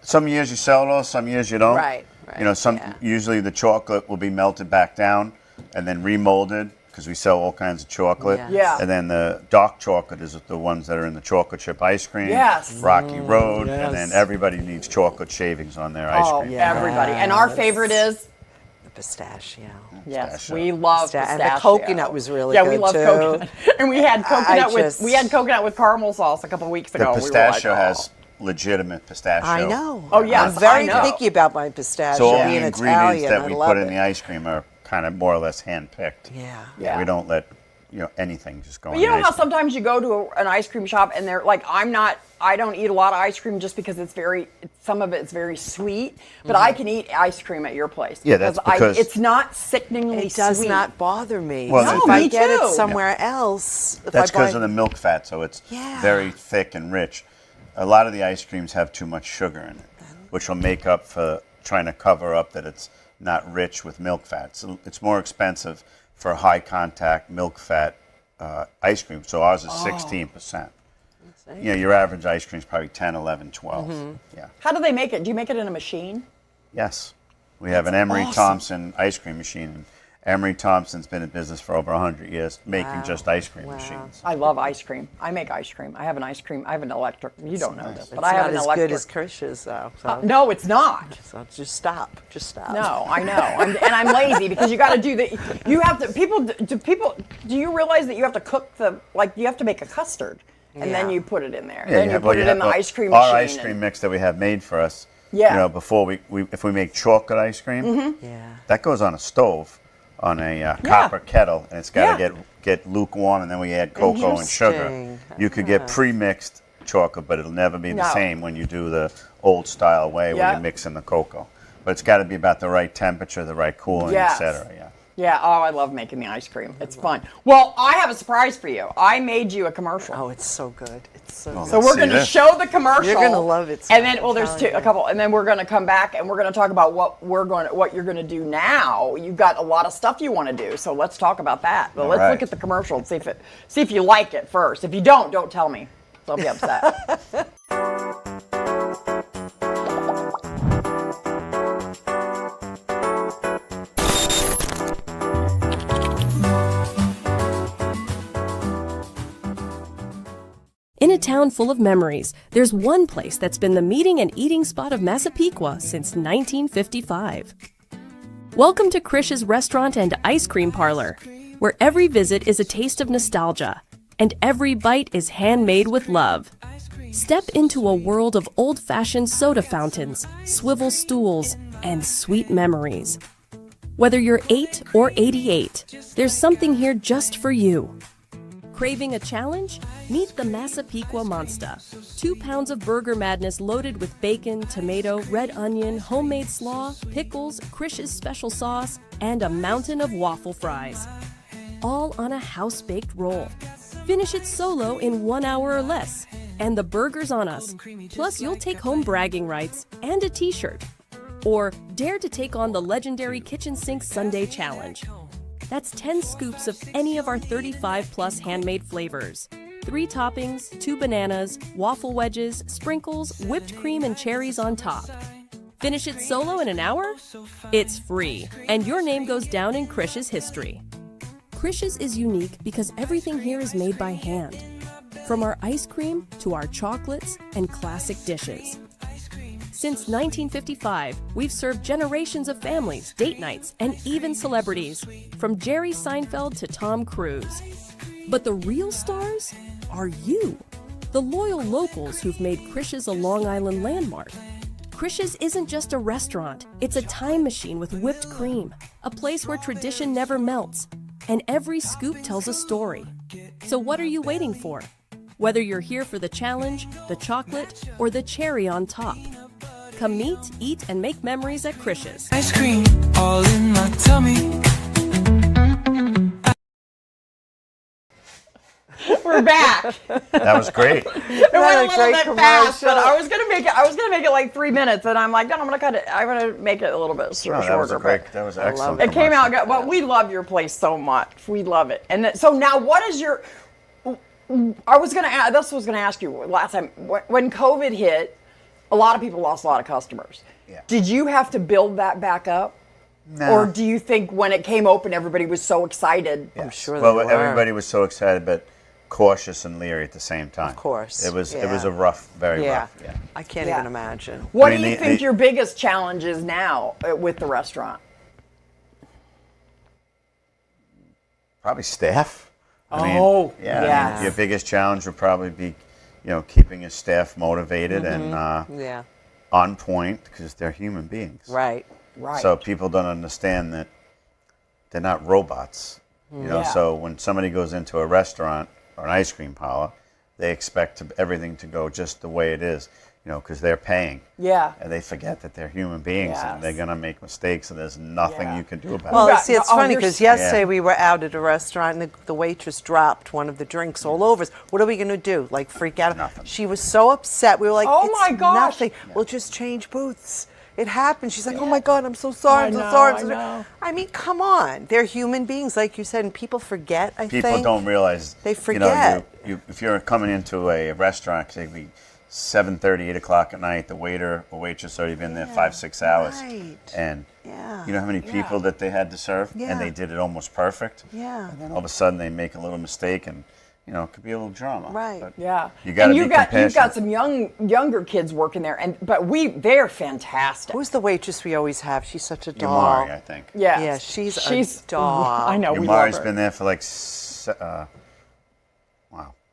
Some years you sell it all, some years you don't. Right, yeah. Usually the chocolate will be melted back down and then remolded because we sell all kinds of chocolate. Yes. Yeah. And then the dark chocolate is the ones that are in the chocolate chip ice cream. Yes. Rocky Road, yes. and then everybody needs chocolate shavings on their ice Oh, cream. yeah. everybody. And our favorite is. The pistachio. Yes, Pistachio. we love And the pistachio. coconut was really yeah, good, we love too. coconut. And we had coconut just- we had coconut with caramel sauce a couple of weeks The ago. pistachio we were like, has legitate pistachio. I know. Oh, yes, I'm very I know. picky about my pistachio. So all the Being ingredients Italian, that I we love put in it. the ice cream are kind of more or less hand-picked. Yeah. Yeah. We don't let anything just go But in you the know how ice cream. sometimes you go to an ice cream shop and they're like, I don't eat a lot of ice cream just because some of it's very sweet, but I can eat ice cream at your place. Yeah, that's because- it's not sickeningly It does sweet. not bother me. Well, if No, I me get too. it somewhere else, if That's I buy- because of the milk fat, so it's Yeah. very thick and rich. A lot of the ice creams have too much sugar in it, which will make up for trying to cover up that it's not rich with milk fat. So it's more expensive for high contact milk fat ice cream. So ours is 16%. Your average ice cream is probably 10, 11, 12. Yeah. How do they make it? Do you make it in a machine? Yes. We have an Emery Thompson ice cream machine. And Emery Thompson's been in business for over 100 years making just ice cream machines. I love ice cream. I make ice cream. I have an ice cream. I have an electric. You don't know this, but It's I have not an as electric. good as Krish's, though. So, No, it's not. so just stop. Just stop. No, I know, and I'm lazy because you got to do the. You have to. Do you realize that you have to cook you have to make a custard, and then Yeah. you put it in there. Yeah, then you put it in the ice cream machine. Our ice cream mix that we have made for us. Yeah. Before we if we make chocolate ice cream, Yeah. that goes on a stove, on a copper kettle, and it's got to Yeah. get lukewarm, and then we add cocoa and sugar. Interesting. You could get pre-mixed chocolate, but it'll never be the No. same when you do the old style way where Yeah. you mix in the cocoa. But it's got to be about the right temperature, the right cooling, Yes. etc. Yeah. Yeah, oh, I love making the ice cream. It's fun. Well, I have a surprise for you. I made you a commercial. Oh, it's so good. It's so good. So we're see going to this. show the commercial. You're gonna love it, And then, Scott, well, I'm there's telling a you. couple, and then we're going to come back and we're going to talk about what you're going to do now. You've got a lot of stuff you want to do, so let's talk about that. But let's right. look at the commercial and see if you like it first. If you don't tell me. So I'll be upset. In a town full of memories, there's one place that's been the meeting and eating spot of Massapequa since 1955. Welcome to Krish's Restaurant and Ice Cream Parlor, where every visit is a taste of nostalgia, and every bite is handmade with love. Step into a world of old-fashioned soda fountains, swivel stools, and sweet memories. Whether you're 8 or 88, there's something here just for you. Craving a challenge? Meet the Massapequa Monster. 2 pounds of burger madness loaded with bacon, tomato, red onion, homemade slaw, pickles, Krish's special sauce, and a mountain of waffle fries. All on a house-baked roll. Finish it solo in 1 hour or less. And the burger's on us. Plus, you'll take home bragging rights and a t-shirt. Or dare to take on the legendary Kitchen Sink Sundae Challenge. That's 10 scoops of any of our 35-plus handmade flavors. 3 toppings, 2 bananas, waffle wedges, sprinkles, whipped cream, and cherries on top. Finish it solo in an hour? It's free, and your name goes down in Krish's history. Krish's is unique because everything here is made by hand. From our ice cream to our chocolates and classic dishes. Since 1955, we've served generations of families, date nights, and even celebrities, from Jerry Seinfeld to Tom Cruise. But the real stars are you, the loyal locals who've made Krish's a Long Island landmark. Krish's isn't just a restaurant, it's a time machine with whipped cream, a place where tradition never melts, and every scoop tells a story. So what are you waiting for? Whether you're here for the challenge, the chocolate, or the cherry on top. Come meet, eat, and make memories at Krish's. Ice cream all in my tummy. We're back. That was great. It went a little bit fast, but I was gonna make it like 3 minutes, and I'm like, no, I'm gonna cut it. I'm gonna make it a little bit shorter. That was but That was excellent. it came out commercial. good. Well, we love your place so much. We love it. And so now, what is your? I was gonna ask. This was gonna ask you last time when COVID hit. A lot of people lost a lot of customers. Yeah. Did you have to build that back up? No. Or do you think when it came open, everybody was so excited? Yes. I'm sure they Well, were. everybody was so excited, but cautious and leery at the same time. Of course. It was Yeah. a rough, very Yeah. rough. Yeah. I can't Yeah. even imagine. What I mean, do you the- think the- your biggest challenge is now with the restaurant? Probably staff. Oh, yeah. yes. Your biggest challenge would probably be, keeping your staff motivated and Yeah. on point because they're human beings. Right. Right. So people don't understand that they're not robots. Yeah. So when somebody goes into a restaurant or an ice cream parlor, they expect everything to go just the way it is, because they're paying. Yeah. And they forget that they're human beings Yes. and they're going to make mistakes and there's nothing Yeah. you can do about Well, it. see, it's Oh, funny you're because s- yesterday Yeah. we were out at a restaurant and the waitress dropped one of the drinks all over us. What are we going to do? Like freak out? Nothing. She was so upset. We were like, Oh it's my gosh. nothing. We'll just change booths. It happened. She's like, oh my God, I'm so sorry. I'm so I sorry. I'm so know. sorry. I mean, come on. They're human beings, like you said, and people forget, I People think. don't realize. They forget. If you're coming into a restaurant, say 7:30, 8 o'clock at night, the waiter or waitress already been there 5-6 hours. right. And Yeah. you know how many people that they had to serve? Yeah. And they did it almost perfect. Yeah. And then all of a sudden they make a little mistake and, it could be a little drama. Right. But Yeah. You got to and be you've got compassionate. some younger kids working there, but they're fantastic. Who's the waitress we always have? She's such a doll. Yamari, I think. Yeah. Yeah, she's a doll. I know. We love Yamari's her. been there for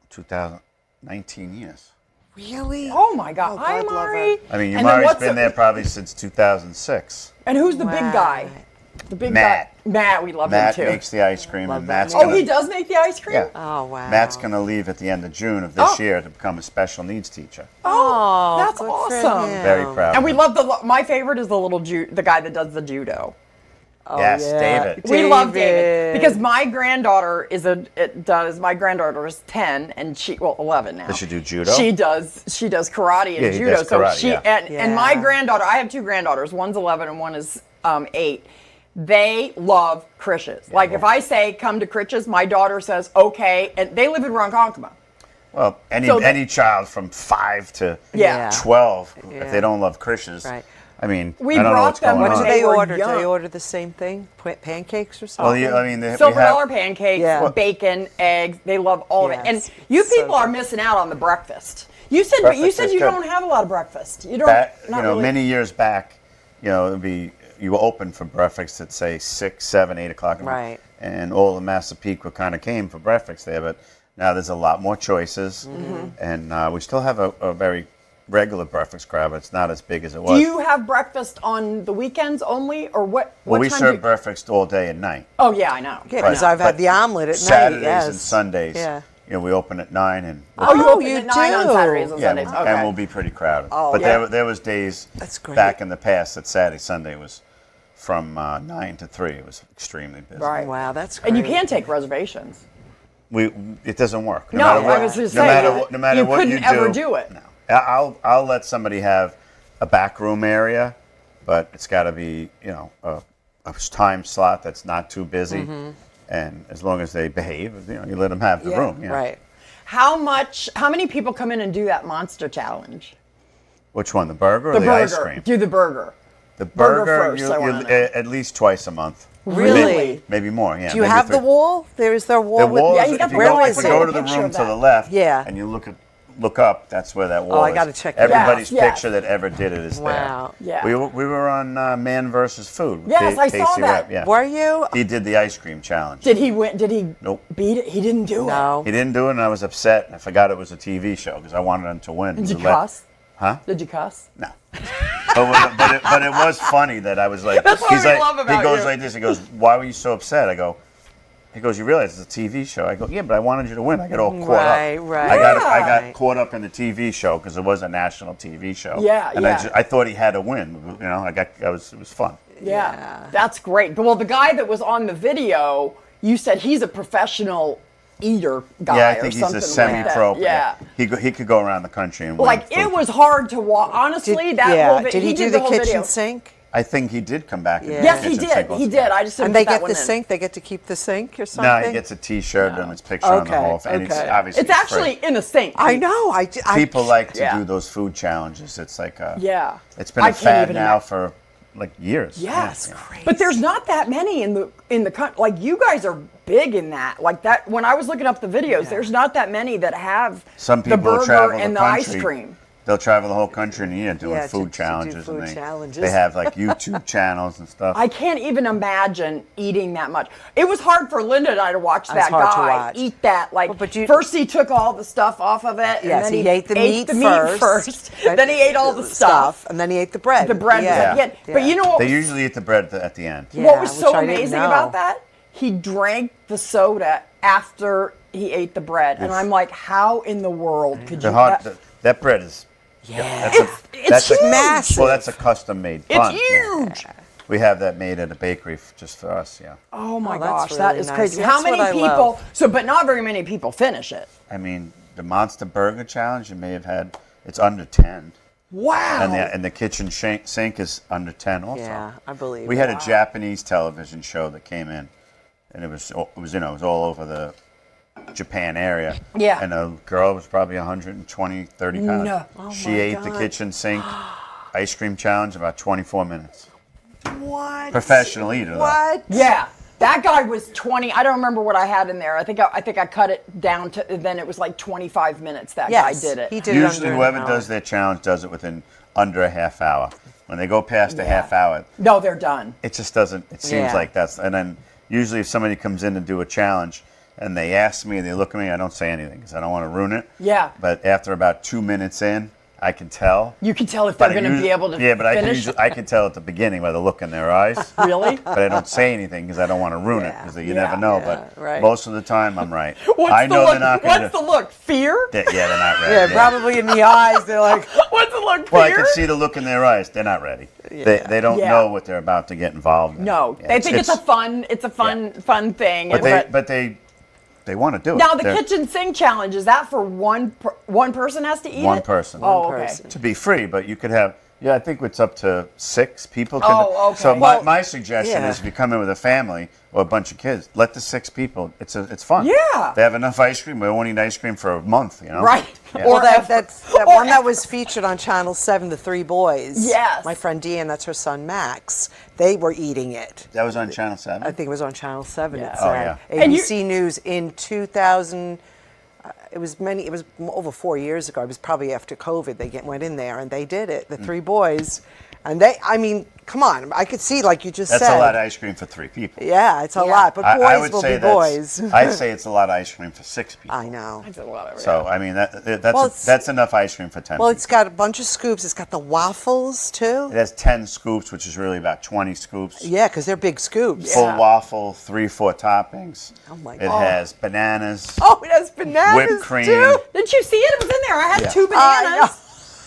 2019 years. Really? Oh my God. Oh, Hi, God love her. Mari. I mean, And then Yamari's what's been the- there probably since 2006. And who's the big guy? Right. The big Matt. guy. Matt, we love Matt him too. makes the ice cream, Love and that Matt's name. Oh, he does make the ice cream? Yeah. Oh, wow. Matt's going to leave at the end of June of this Oh. year to become a special needs teacher. Oh, that's good for awesome. him. Very proud. And we of him. love my favorite is the little the guy that does the judo. Yes, yeah. David. We love David David. because my granddaughter my granddaughter is 10 and 11 now. Does she do judo? She does karate and Yeah, he judo. does karate, so yeah. and my granddaughter, I have two granddaughters. One's 11 and one is 8. They love Krish's. Like if I say come to Krish's, my daughter says okay, and they live in Ronkonkoma. Well, any child from 5 to Yeah. 12, if Yeah. they don't love Krish's, Right. I mean, We I don't know brought what's them going when on. What do they they were order? Do young. they order the same thing? Pancakes or Well, something? I mean, we Silver have, dollar pancakes, Yeah. bacon, eggs. They love all of it. And Yes, you so people are good. missing out on the breakfast. You said, but you Breakfast said is you good. don't have a lot of breakfast. You don't. back, not really. many years back, it'd be, you were open for breakfast at say 6, 7, 8 o'clock. Right. And all of Massapequa kind of came for breakfast there, but now there's a lot more choices, and we still have a very regular breakfast crowd, but it's not as big as it was. Do you have breakfast on the weekends only, or what? well, what we time serve do you- breakfast all day and night. Oh yeah, I know. Yeah, because Right. I've had But the omelet at Saturdays night. Yes. and Sundays, Yeah. we open at 9 and Oh, you Oh, open you at 9 on do? Saturdays and yeah, Sundays. Okay. and we'll be pretty crowded. Oh, but yeah. there was days That's great. back in the past that Saturday, Sunday was from 9 to 3. It was extremely busy. Right. Wow, that's great. And you can take reservations. It doesn't work. No, I was just no saying, matter what, no matter you what couldn't you ever do it. No, I'll let somebody have a back room area, but it's got to be a time slot that's not too busy, and as long as they behave, you let them have the room. Yeah. Right. How many people come in and do that monster challenge? Which one, the burger or The the burger. ice cream? Do the burger. The burger burger, first, I wanna know. at least twice a month. Really? Maybe more. Yeah. Do you maybe have the 3. wall? Is there a wall? The with, wall Yeah, is, you got if the you wall. go, I if you saw go a to the picture room of to the that. left, Yeah. and you look up, that's where that wall is. I gotta check it out. Everybody's Yes. picture that ever did it is Wow. there. Yeah. We were on Man versus Food. with Yes, I saw Casey that. Webb, yeah. Were you? He did the ice cream challenge. Did he win? Did he Nope. beat it? He didn't do it. No. He didn't do it, and I was upset. And I forgot it was a TV show because I wanted him to win. Did you We let- cuss? Huh? Did you cuss? No. but it was funny that I was like, That's what he's we like, love about he goes you. like this. He goes, "Why were you so upset?" He goes, "You realize it's a TV show." I go, "Yeah, but I wanted you to win." I got all caught Right, up. right. I Yeah. got caught up in the TV show because it was a national TV show. Yeah, and yeah. I thought he had to win. It was fun. Yeah. That's great. Well, the guy that was on the video, you said he's a professional eater guy Yeah, I or think he's something a like semi-pro. that. Yeah. He could go around the country and win. Like it food. was hard to watch. Honestly, that whole Did he do did the whole kitchen video. sink? I think he did come back. And do the Yes, he kitchen did. sink He also. did. I just didn't And they put that get one the in. sink? They get to keep the sink or something? No, he gets a T-shirt and his picture on the Okay, whole, and it's okay. obviously It's actually free. in a sink. I know. I People like to Yeah. do those food challenges. It's like Yeah. It's been I a can't fad even now imagine. for like years. Yes, Yeah. but there's not that many in the country. Like you guys are big in that. Like that. When I was looking up the videos, there's not that many that have Some people the burger travel and the the country. ice cream. They'll travel the whole country in a year doing Yeah, to food do challenges, food and they challenges. have like YouTube channels and stuff. I can't even imagine eating that much. It was hard for Linda and I to watch That's that hard to guy watch. eat that. Like, Well, but you- first he took all the stuff off of it, and Yes, then he ate the meat first. Then he ate all the stuff. And then he ate the bread. The bread was Yeah. at the end. But you know what? They was- usually eat the bread at the end. Yeah, what was which so I didn't amazing know. about that? He drank the soda after he ate the bread, and I'm like, how in the world could you? That bread is. Yeah. It's huge. massive. Well, that's a custom-made bun. It's huge. We have that made at a bakery just for us. Yeah. Oh my Oh, that's gosh, that really is nice. crazy. That's How many what I people? love. So, but not very many people finish it. I mean, the Monster Burger Challenge, you may have had. It's under 10. Wow. And the kitchen sink is under 10 also. Yeah, I believe We it. had a Japanese television show that came in, and it was all over the Japan area. Yeah. And a girl was probably 120, 30 pounds. No. She ate the kitchen sink ice cream challenge in about 24 minutes. What? Professional eater, though. What? Yeah, that guy was 20. I don't remember what I had in there. I think I cut it down to. Then it was like 25 minutes. That Yes, guy did it. he did. Usually, under an whoever hour. does their challenge does it within under a half hour. When they go past a half hour, No, they're done. it just doesn't. It seems Yeah. like that's. And then usually, if somebody comes in to do a challenge and they ask me and they look at me, I don't say anything because I don't want to ruin it. Yeah. But after about 2 minutes in, I can tell. You can tell if But they're I going to usually- be able to Yeah, but finish. I can tell at the beginning by the look in their eyes. Really? But I don't say anything because I don't want to ruin it because you never know. But right. most of the time, I'm right. What's I the know look? they're not going What's the look? Fear? Yeah, they're not ready. Yeah, probably in the eyes. They're like, What's the look? Well, I Fear? can see the look in their eyes. They're not ready. They don't Yeah. know what they're about to get involved in. No, Yeah, they think it's a fun thing. But they want to do it. Now the They're- kitchen sink challenge, is that for one person has to eat One it? person. Oh, One okay. person. to be free, but you could have. Yeah, I think it's up to 6 people. Oh, okay. So Well, my suggestion yeah. is if you come in with a family or a bunch of kids, let the 6 people. It's fun. Yeah. They have enough ice cream. We won't eat ice cream for a month. You know. Right. Yeah. Or well, that ever. that's that Or one that ever. was featured on Channel 7, The Three Boys. Yes. My friend Deanne, that's her son Max. They were eating it. That was on Channel 7. I think it was on Channel 7. Yeah. It Oh, said. yeah. And you- ABC News in 2000. It was over 4 years ago. It was probably after COVID. They went in there and they did it. The Mm. Three Boys, and I mean, come on. I could see, like you just That's said. a lot of ice cream for 3 people. Yeah, it's a Yeah. lot. But boys I would will say be boys. I'd say it's a lot of ice cream for 6 people. I know. It's a lot of- So I mean that's Well, it's- that's enough ice cream for 10. Well, people. it's got a bunch of scoops. It's got the waffles too. It has 10 scoops, which is really about 20 scoops. Yeah, because they're big scoops. Full Yeah. waffle, 3-4 toppings. Oh, my It God. has bananas. Oh, it has bananas Whipped cream. too. Didn't you see it? It was in there. I had Yeah. 2 I bananas.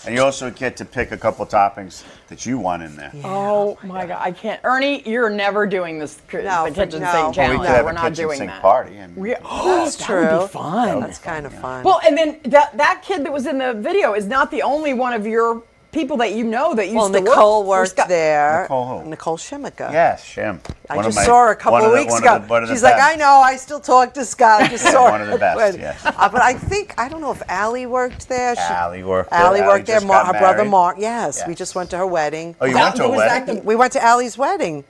And you also get to pick a couple toppings that you want in there. Oh my God, I can't. Ernie, you're never doing this No, the kitchen no. sink Well, we challenge. could have We're a not kitchen doing sink that. party. And That's that true. would be fun. That's kind of fun. Well, and then that kid that was in the video is not the only one of your people that you know that used Well, to Nicole work for worked Scott. there. Nicole who? Nicole Shimmick. yes, Shim. I One of just my- saw her a couple one of the- weeks one ago. of the- one of the She's like, best. I know, I still talk to Scott. I just saw One her. of the best, yes. But I think, I don't know if Allie worked there. Allie worked there. Allie Allie worked there. just got Her brother married. Mark. Yes, we Yes. just went to her wedding. Oh, you That- went to a was that wedding? We went to Allie's wedding.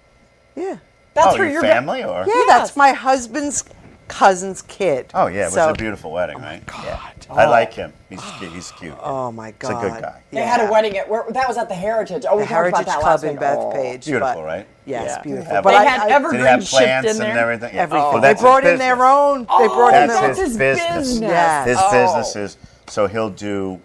Yeah. That's Oh, for your your family or? Yeah, Yes. that's my husband's cousin's kid. Oh yeah, it was So- a beautiful wedding, right? God. Yeah. I like him. He's cute. Oh my God. He's a good guy. They had a wedding at that was at the Heritage. Oh, we The talked about Heritage that Club last in week. Bethpage. Beautiful, but- right? Yes, Yeah. beautiful. Yeah. But They I- had I- Did he evergreen have shipped plants in there. and everything? Yeah. Everything. Well, They that's brought his in their business. own. They brought in That's their his his business. business. Yes. His Oh. business is so he'll do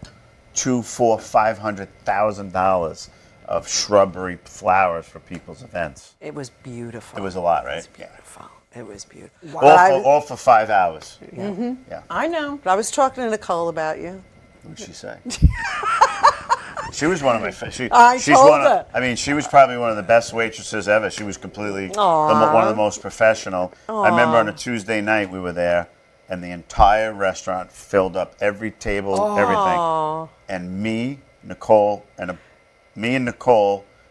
$200,000, $400,000, $500,000 of shrubbery flowers for people's events. It was beautiful. It was a lot, right? Yeah. beautiful. It was beautiful. All, But I, all for 5 hours. Yeah. I know. but I was talking to Nicole about you. What'd she say? She was one of my favorite. I She's told one her. I mean, she was probably one of the best waitresses ever. She was completely one of the most professional. I remember on a Tuesday night we were there, and the entire restaurant filled up, every table, everything. And me, Nicole,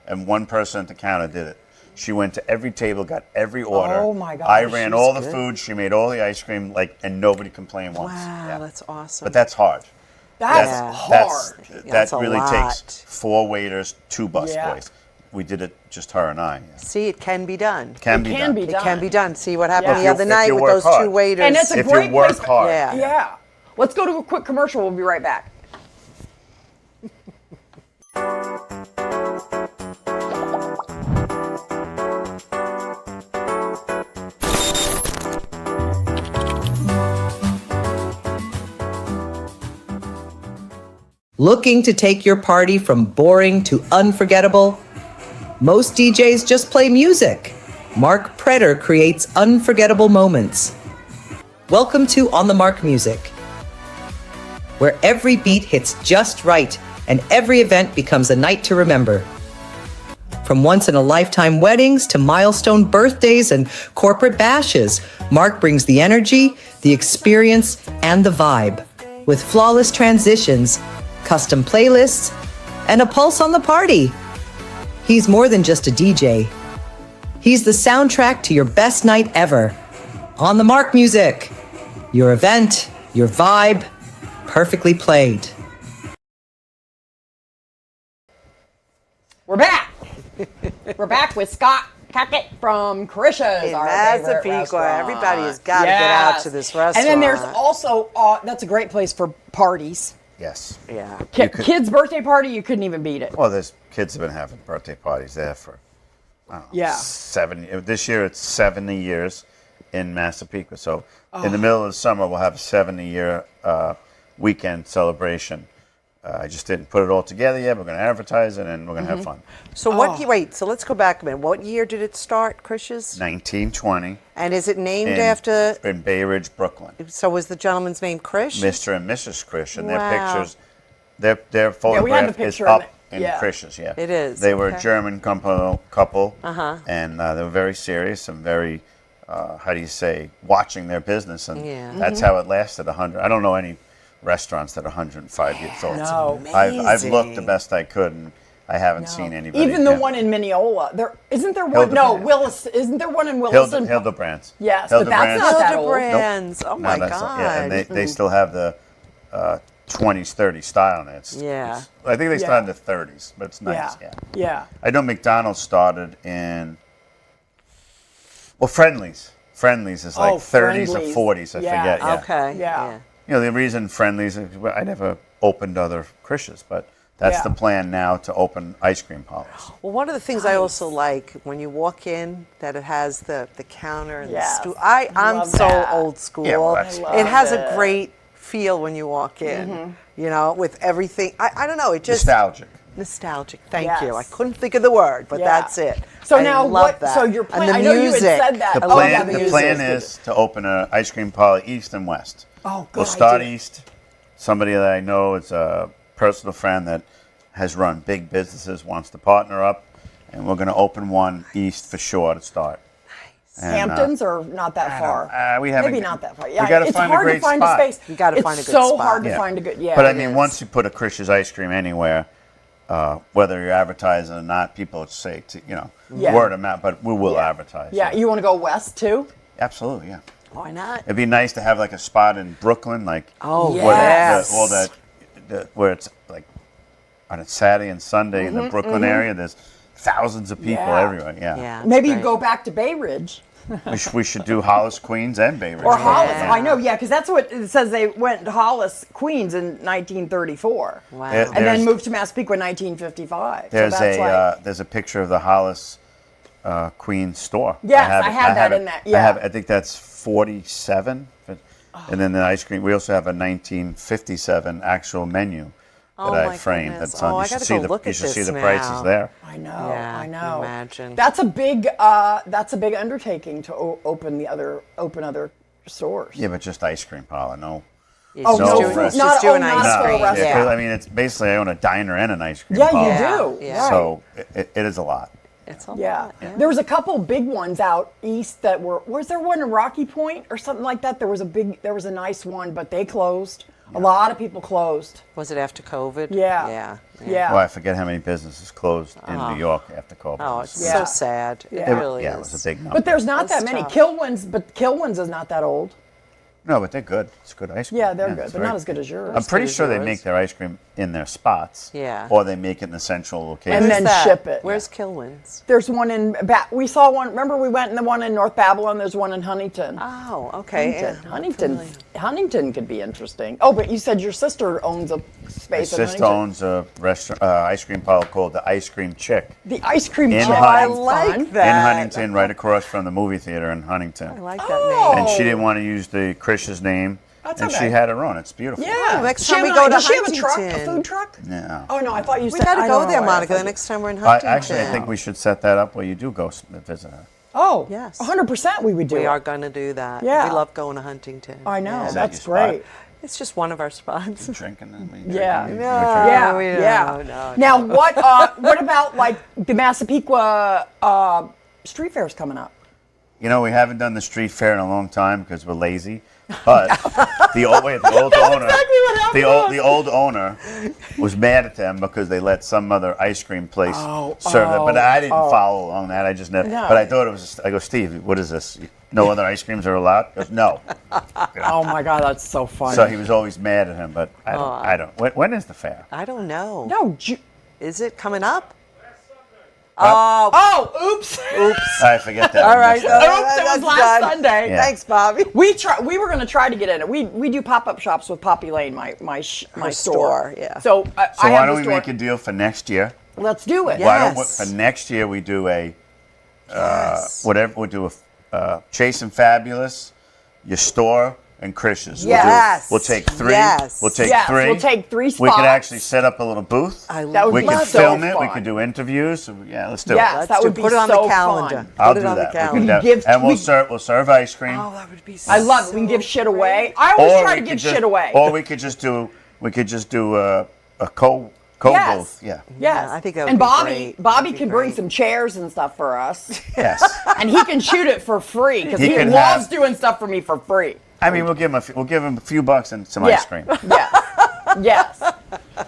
and one person at the counter did it. She went to every table, got every order. Oh, my gosh, I ran she's all the good. food. She made all the ice cream, and nobody complained once. Wow, Yeah. that's awesome. But that's hard. That's Yeah. hard. That's That a really lot. takes 4 waiters, 2 busboys. Yeah. We did it just her and I. Yeah. See, it can be done. Can It be can done. be It done. can be done. See what happened Yeah. the other If night you with work those hard. 2 waiters. And it's a If great you work place. hard. Yeah. Yeah. Let's go to a quick commercial. We'll be right back. Looking to take your party from boring to unforgettable? Most DJs just play music. Mark Pretter creates unforgettable moments. Welcome to On the Mark Music, where every beat hits just right and every event becomes a night to remember. From once-in-a-lifetime weddings to milestone birthdays and corporate bashes, Mark brings the energy, the experience, and the vibe. With flawless transitions, custom playlists, and a pulse on the party. He's more than just a DJ. He's the soundtrack to your best night ever. On the Mark Music. Your event, your vibe, perfectly played. We're back. We're back with Scott Hackett from Carisha's, In our favorite Massapequa. restaurant. Everybody has got to get out Yes. to this restaurant. And then there's also, that's a great place for parties. Yes. Yeah. Kid's birthday party, you couldn't even beat it. Well, there's kids have been having birthday parties there for, I don't know, Yeah. 70. This year it's 70 years in Massapequa. So in the middle of the summer we'll have a 70-year weekend celebration. I just didn't put it all together yet. We're going to advertise it, and we're going to have fun. So what year, wait, so let's go back a minute. What year did it start, Krish's? 1920 And is it named in, after, in Bay Ridge, Brooklyn. so was the gentleman's name Krish? Mr. and Mrs. Krish, and Wow. their pictures, their we had the photograph is picture up in in yeah. Krish's, yeah. It is, They were a okay. German couple, Uh-huh. and they were very serious and very, how do you say, watching their business, and Yeah. that's how it lasted 100. I don't know any restaurants that are 105 years old. No. I've looked the amazing. best I could, and I haven't seen anybody. Even the yeah. one in Mineola. Isn't there one? No, Hildebrand. Willis. Isn't there one in Williston? Hildebrands. Yes, but that's not that old. Hildebrands. Oh my No, that's God. not- yeah, and they still have the 20s, 30s style in it. Yeah. I think they still Yeah. have the 30s, but it's nice. Yeah. Yeah. Yeah. I know McDonald's started in, well, Friendly's. Friendly's is like 30s Friendly's. or 40s, I Yeah. forget. Yeah. Okay. Yeah. You know, the reason Friendly's, I never opened other Krish's, but that's Yeah. the plan now to open ice cream parlors. Well, one of the things I also like when you walk in, that it has the counter and Yes. the stool. I'm Love so that. old school. Yeah, well, that's- I it love has it. a great feel when you walk in, you know, with everything. I don't know, it just Nostalgic. nostalgic. Thank Yes. you. I couldn't think of the word, but Yeah. that's it. So I now love what? that. So your And plan? the I know you had music. said that. The Oh, yeah, plan, the music. plan is to open an ice cream parlor east and west. Oh, good We'll start idea. east. Somebody that I know is a personal friend that has run big businesses, wants to partner up, and we're going to open one east for sure to start. And, Hamptons or not that far? we haven't. Maybe not that far. We Yeah, gotta it's find a hard great to find spot. a space. You gotta It's find a good so spot. hard to Yeah. find a good. Yeah. But I it mean, is. once you put a Krish's ice cream anywhere, whether you're advertising or not, people would say, Yeah. word of mouth. But we will advertise. Yeah, you want to go west too? Absolutely, yeah. Why not? It'd be nice to have like a spot in Brooklyn, like Oh, Yes. where yes. all that, where it's like on a Saturday and Sunday in the Brooklyn area. There's thousands of people Yeah. everywhere. Yeah, Yeah, Maybe you great. go back to Bay Ridge we should do Hollis, Queens, and Bay Ridge. or Hollis. Yeah. I know, yeah, because that's what it says. They went to Hollis, Queens in 1934, Wow. There- and then there's- moved to Massapequa in 1955. There's so that's like, there's a picture of the Hollis Queens store. Yes, I had that in that, yeah. I think that's 47. And then the ice cream. We also have a 1957 actual menu that Oh, I my framed. goodness. That's on. Oh, you I should gotta see go the look you at should see this the prices now. there. I know, Yeah, I know. imagine. That's a big undertaking to open other stores. Yeah, but just ice cream parlor. No. It's Oh, just no, doing- fresh. it's not- just doing oh, ice not a full cream. restaurant. Yeah, Yeah. 'cause, I mean, it's basically I own a diner and an ice cream Yeah, parlor. you Yeah, do. yeah. Right. So it is a lot. It's a Yeah. lot. There was a couple big ones out east that was there one in Rocky Point or something like that? There was a nice one, but they closed. A lot of people closed. Was it after COVID? Yeah. Yeah. Yeah. Well, I forget how many businesses cled in New York after COVID. Oh, it's Yeah. so sad. It Yeah. really yeah, is. it was a big number. But there's not That's that many. tough. Kilwins is not that old. No, but they're good. It's good ice cream. Yeah, they're good, it's but very not as good as yours. I'm pretty good as sure they yours. make their ice cream in their spots. Yeah. Or they make it in the central location. And Where's then that? ship it. Where's Kilwins? There's one in we saw one. Remember we went in the one in North Babylon. There's one in Huntington. Oh, okay. Huntington could be interesting. Oh, but you said your sister owns a My space in sister Huntington. owns a restaurant, ice cream parlor called the Ice Cream Chick The ice cream In chick. Huntington. That's I fun. like that. in Huntington, right across from the movie theater in Huntington. I like that Oh. name. And she didn't want to use the Krish's name, That's and okay. she had her own. It's beautiful. Yeah. next Does she time we have go to does she have a truck? A Huntington. food truck? Yeah. Oh no, I thought you We said. got to I go don't there, know. Monica, the next time we're in Huntington. Actually, I think we should set that up where you do go visit her. Oh, Yes. 100% we would do We it. are going to do that. Yeah. We love going to Huntington. I know. Is that That's your spot? great. It's just one of our spots. Drinking. Yeah. Drinking, Yeah, we don't, yeah. no, Now, what about like the Massapequa street fairs coming up? You know, we haven't done the street fair in a long time because we're lazy. But the old owner, the old owner was mad at them because they let some other ice cream place serve it. But I didn't follow along that. I just never. No. But I thought it was. I go, Steve, what is this? No other ice creams are allowed? He goes, no. Oh my God, that's so funny. So he was always mad at him. But I don't. When is the fair? I don't know. no. Is it coming up? Oh, oops. Oops. I forget that. All right. Oops, it was last Sunday. Yeah. Thanks, Bobby. We were going to try to get in it. We do pop-up shops with Poppy Lane, my store. store, yeah. So, So I why have don't the we store. make a deal for next year? Let's do it. Yeah. Why don't we, Yes. for next year we do a Yes. whatever we'll do a Chase and Fabulous, your store, and Krish's. Yes. We'll take 3. Yes. We'll take Yes, 3. we'll take 3 We spots. could actually set up a little booth. That would We be could so film it. We fun. could do interviews. So, yeah, let's do Yes, it. Let's that do- would be put it on so the calendar. fun. I'll Put it do on the that. calendar. We can Give- and we- we'll serve ice cream. Oh, that would be so I love it. We can give shit away. I always Or try we to could give just- shit away. Or we could just do a Yes. booth. Yeah. Yes, I think that would and be Bobby, great. Bobby That'd be can bring great. some chairs and stuff for us, Yes. and he can shoot it for free because He he can loves have- doing stuff for me for free. I mean, we'll give him a few bucks and some Yeah. ice cream. Yes, yes,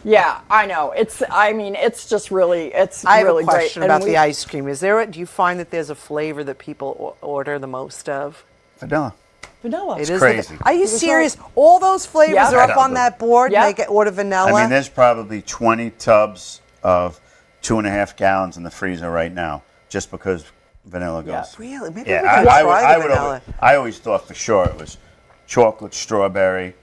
yeah. I know. It's just really, it's I have really a question great. about And the ice cream. Do you find that there's a flavor that people order the most of? Vanilla. Vanilla. It is crazy. Are you serious? All those flavors Yeah. are I up know, on but- that board. Yeah. And they get order vanilla. I mean, there's probably 20 tubs of 2.5 gallons in the freezer right now, just because vanilla goes. Really? Maybe Yeah, we could try the vanilla. I always thought for sure it was chocolate, strawberry,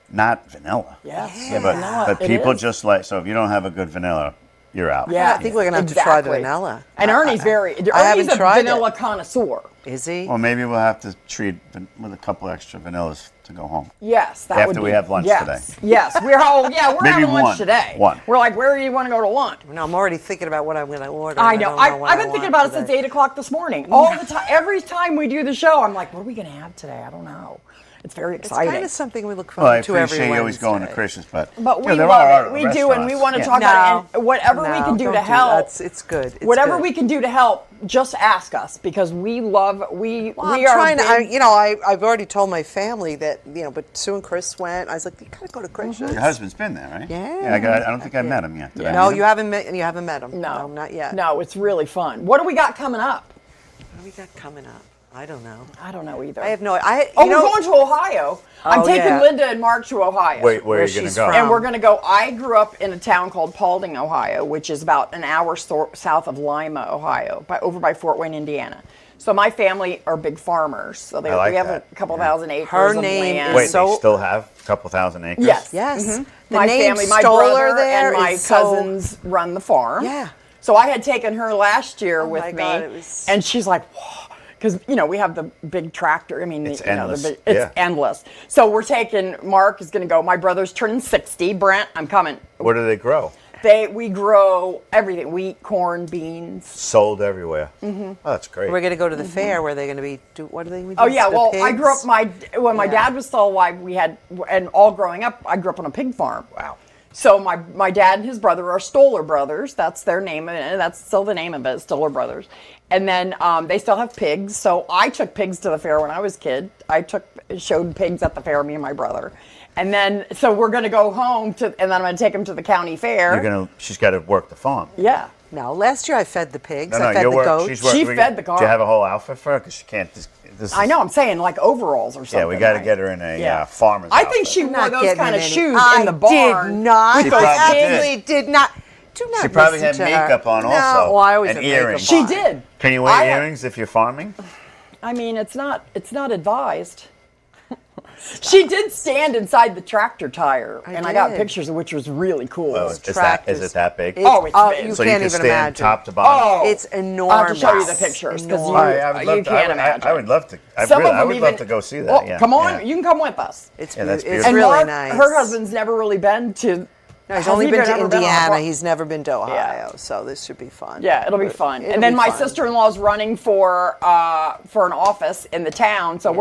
not vanilla. Yes. Yeah, but Vanilla, but it people is. just like, so if you don't have a good vanilla, you're out. Yeah, I think we're gonna have to try the exactly. vanilla. And Ernie's Ernie's haven't a tried vanilla it. connoisseur. Is he? Well, maybe we'll have to treat with a couple extra vanillas to go home. Yes, that After would be. we have lunch yes. today. Yes, we're Maybe having lunch one. today. One. We're like, where do you want to go to lunch? No, I'm already thinking about what I'm going to order. I and know. don't know what I've I been thinking want about it since today. 8:00 this morning. All the time, every time we do the show, I'm like, what are we going to have today? I don't know. It's very It's exciting. kind of something we look Well, I forward to every appreciate you always going to Wednesday. Chris's, but But we there love are it. We do, and we restaurants. want to Yeah. talk about it. And whatever we No, can do don't to help. that. It's good. It's whatever good. we can do to help, just ask us because we love. Well, we I'm are. trying to, big- I've already told my family that, but Sue and Chris went. I was like, you gotta go to Chris's. Your husband's been there, right? Yeah. I don't think I met him yet. Did I No, meet you him? haven't met him. No, not yet. No, it's really fun. What do we got coming up? What do we got coming up? I don't know. I don't know either. I have no. Oh, we're going to Ohio. I'm Oh, taking yeah. Linda and Mark to Ohio. Wait, where are you Where going to she's go? from. And we're going to go. I grew up in a town called Paulding, Ohio, which is about an hour south of Lima, Ohio, over by Fort Wayne, Indiana. So my family are big farmers. So I like we have that. a couple thousand acres Her of name land. is Wait, So- they still have a couple thousand acres? Yes. Yes. Mhm. The My name family, my Stoller brother there and my is so- cousins run the farm. Yeah. So I had taken her last year with my me, God, it was- and she's like, whoa. Because we have the big tractor. I mean, It's you know, endless. it's Yeah. endless. So we're taking. Mark is going to go. My brother's turning 60. Brent, I'm coming. Where do they grow? We grow everything: wheat, corn, beans. Sold everywhere. Mm-hmm. Oh, that's great. We're going to go to the fair where they're going to be. What are they going to do? Oh yeah, The well I grew up pigs? when my Yeah. dad was still alive. We had, and all growing up, I grew up on a pig farm. Wow. So my dad and his brother are Stoller Brothers. That's their name, and that's still the name of it, Stoller Brothers. And then they still have pigs. So I took pigs to the fair when I was a kid. Showed pigs at the fair, me and my brother. And then, so we're going to go home and then I'm going to take them to the county fair. She's got to work the farm. Yeah. No, last year I fed the pigs. No, I fed you're the work- goats. she's work- She we- fed the Do you car. have a whole outfit for her? Because she can't. This I know, I'm saying like overalls or something. Yeah, we got to right? get her in a Yeah. farmer's I outfit. think she I'm wore not those getting kind of any- shoes I in the barn. did not. She those probably did. Absolutely did not. Do not She probably listen had to her. makeup on No, also. well, I always and have makeup earrings. She on. did. Can you wear I had- earrings if you're farming? I mean, it's not advised. She did stand inside the tractor tire, and I got did. pictures of which was really cool. Is it Tractors. that big? Oh, it's big. You so can't you can even stand imagine. top to bottom. Oh, It's I'll enormous. have to show you the pictures because you, Enormous. I would love you to, can't imagine. I would love to. I Some of them would even, love to go see that. Well, yeah, come on, yeah. you can come with us. It's, Yeah, that's it's beautiful. And really Mark, nice. her husband's never really been to. No, he's has only he been to ever been on a Indiana. farm? He's never been to Ohio, Yeah. so this should be fun. Yeah, it'll be fun. It'll And then be my fun. sister-in-law's running for an office in the town. So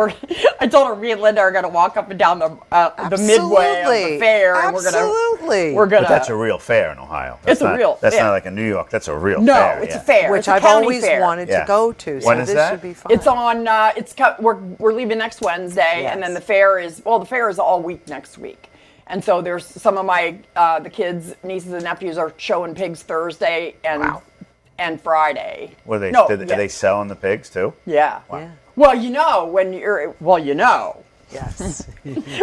I told her me and Linda are going to walk up and down the midway of the fair, and Absolutely. we're gonna. But that's a real fair in Ohio. It's a not, real- That's yeah. not like a New York. That's a real No, fair. it's yeah. a fair. Which It's a I've county always fair. wanted Yeah. to go to. So When is this that? should be fun. It's on. We're leaving next Wednesday, and then Yes. the fair is all week next week. And so there's some of my the kids, nieces and nephews are showing pigs Thursday and Friday. What are they? No, Are they selling the pigs too? Yeah. Yeah. Well, Yes.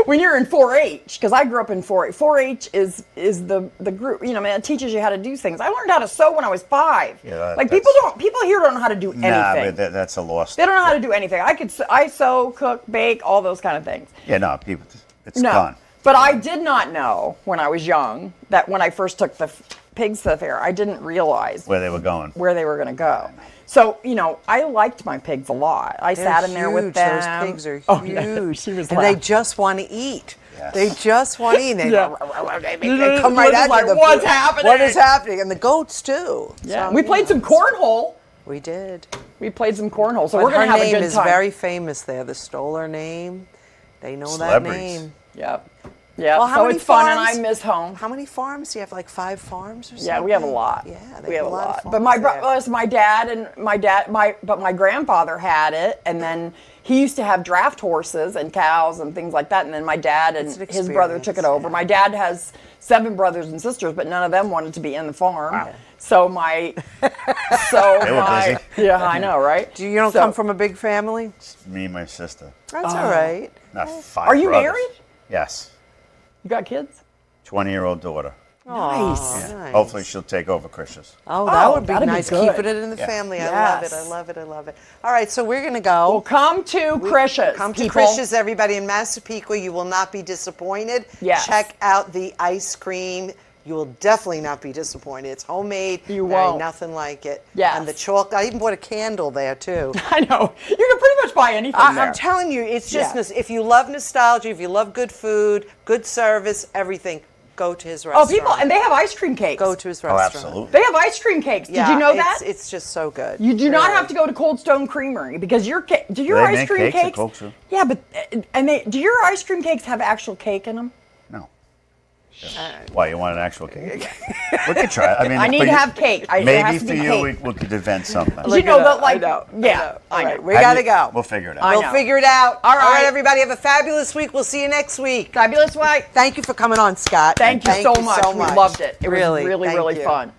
when you're in 4-H, because I grew up in 4-H. 4-H is the group. It teaches you how to do things. I learned how to sew when I was 5. Yeah, People here don't know how to do anything. Nah, but that's a lost. They don't know how to do anything. I sew, cook, bake, all those kind of things. Yeah, no, people. It's No. gone. But I did not know when I was young that when I first took the pigs to the fair, I didn't realize Where they were going. where they were going to go. So, I liked my pigs a lot. I They're sat in there with huge. them. Those pigs are Oh, yeah. huge. She was and they laughing. just want to eat. Yes. They just want to eat. They, Yeah. they come right You're at just you. like, "What's happening?" What is happening? And the goats too. Yeah. So, We played some cornhole. We did. We played some cornhole. So But we're going to her have a name good is time. very famous there. The Stoller name. They know that Celebrities. name. Yep. Yeah. Well, how so many it's fun, and I farms? miss home. How many farms? Do you have like 5 farms or something? Yeah, we have a lot. Yeah, they we have a of lot. farms But my there. my dad, but my grandfather had it, and then he used to have draft horses and cows and things like that. And then my dad and It's an his brother took it experience, over. My dad has 7 brothers and sisters, but none of them wanted to be in the farm. Wow. So They were busy. yeah, I know, right? You don't So- come from a big family? Me and my sister. That's all right. Not 5 Are you brothers. married? Yes. You got kids? 20-year-old daughter. Nice. Nice. Hopefully she'll take over Chris's. Oh, that Oh, would be that'd be nice. good. Keeping it in the Yeah. family. I love it. I Yes. love it. I love it. All right, so we're going to go. Well, come to Krish's. Come to people. Krish's, everybody in Massapequa. You will not be disappointed. Yes. Check out the ice cream. You will definitely not be disappointed. It's homemade. You There ain't won't. nothing like it. Yes. And the chalk. I even bought a candle there too. I know. You can pretty much buy anything there. I'm telling you, it's just Yeah. if you love nostalgia, if you love good food, good service, everything, go to his Oh, restaurant. people, and they have ice cream cakes. go to his Oh, restaurant. absolutely. They have ice cream cakes. Yeah, Did you know that? It's just so good. You do not Really. have to go to Cold Stone Creamery because your do your they ice make cream cakes at cakes. Cold Stone? Yeah, but do your ice cream cakes have actual cake in them? No. Why, you want an actual cake? We could try it. I mean, I need for to you- have cake. It Maybe has to for be you, cake. we could invent something. You know that, I like, know. yeah, All I know. right, we got to go. We'll figure it out. I We'll know. figure it out. All right. everybody, have a fabulous week. We'll see you next week. Fabulous White. Thank you for coming on, Scott. Thank you so much. We loved it. It was really, Thank really you. fun.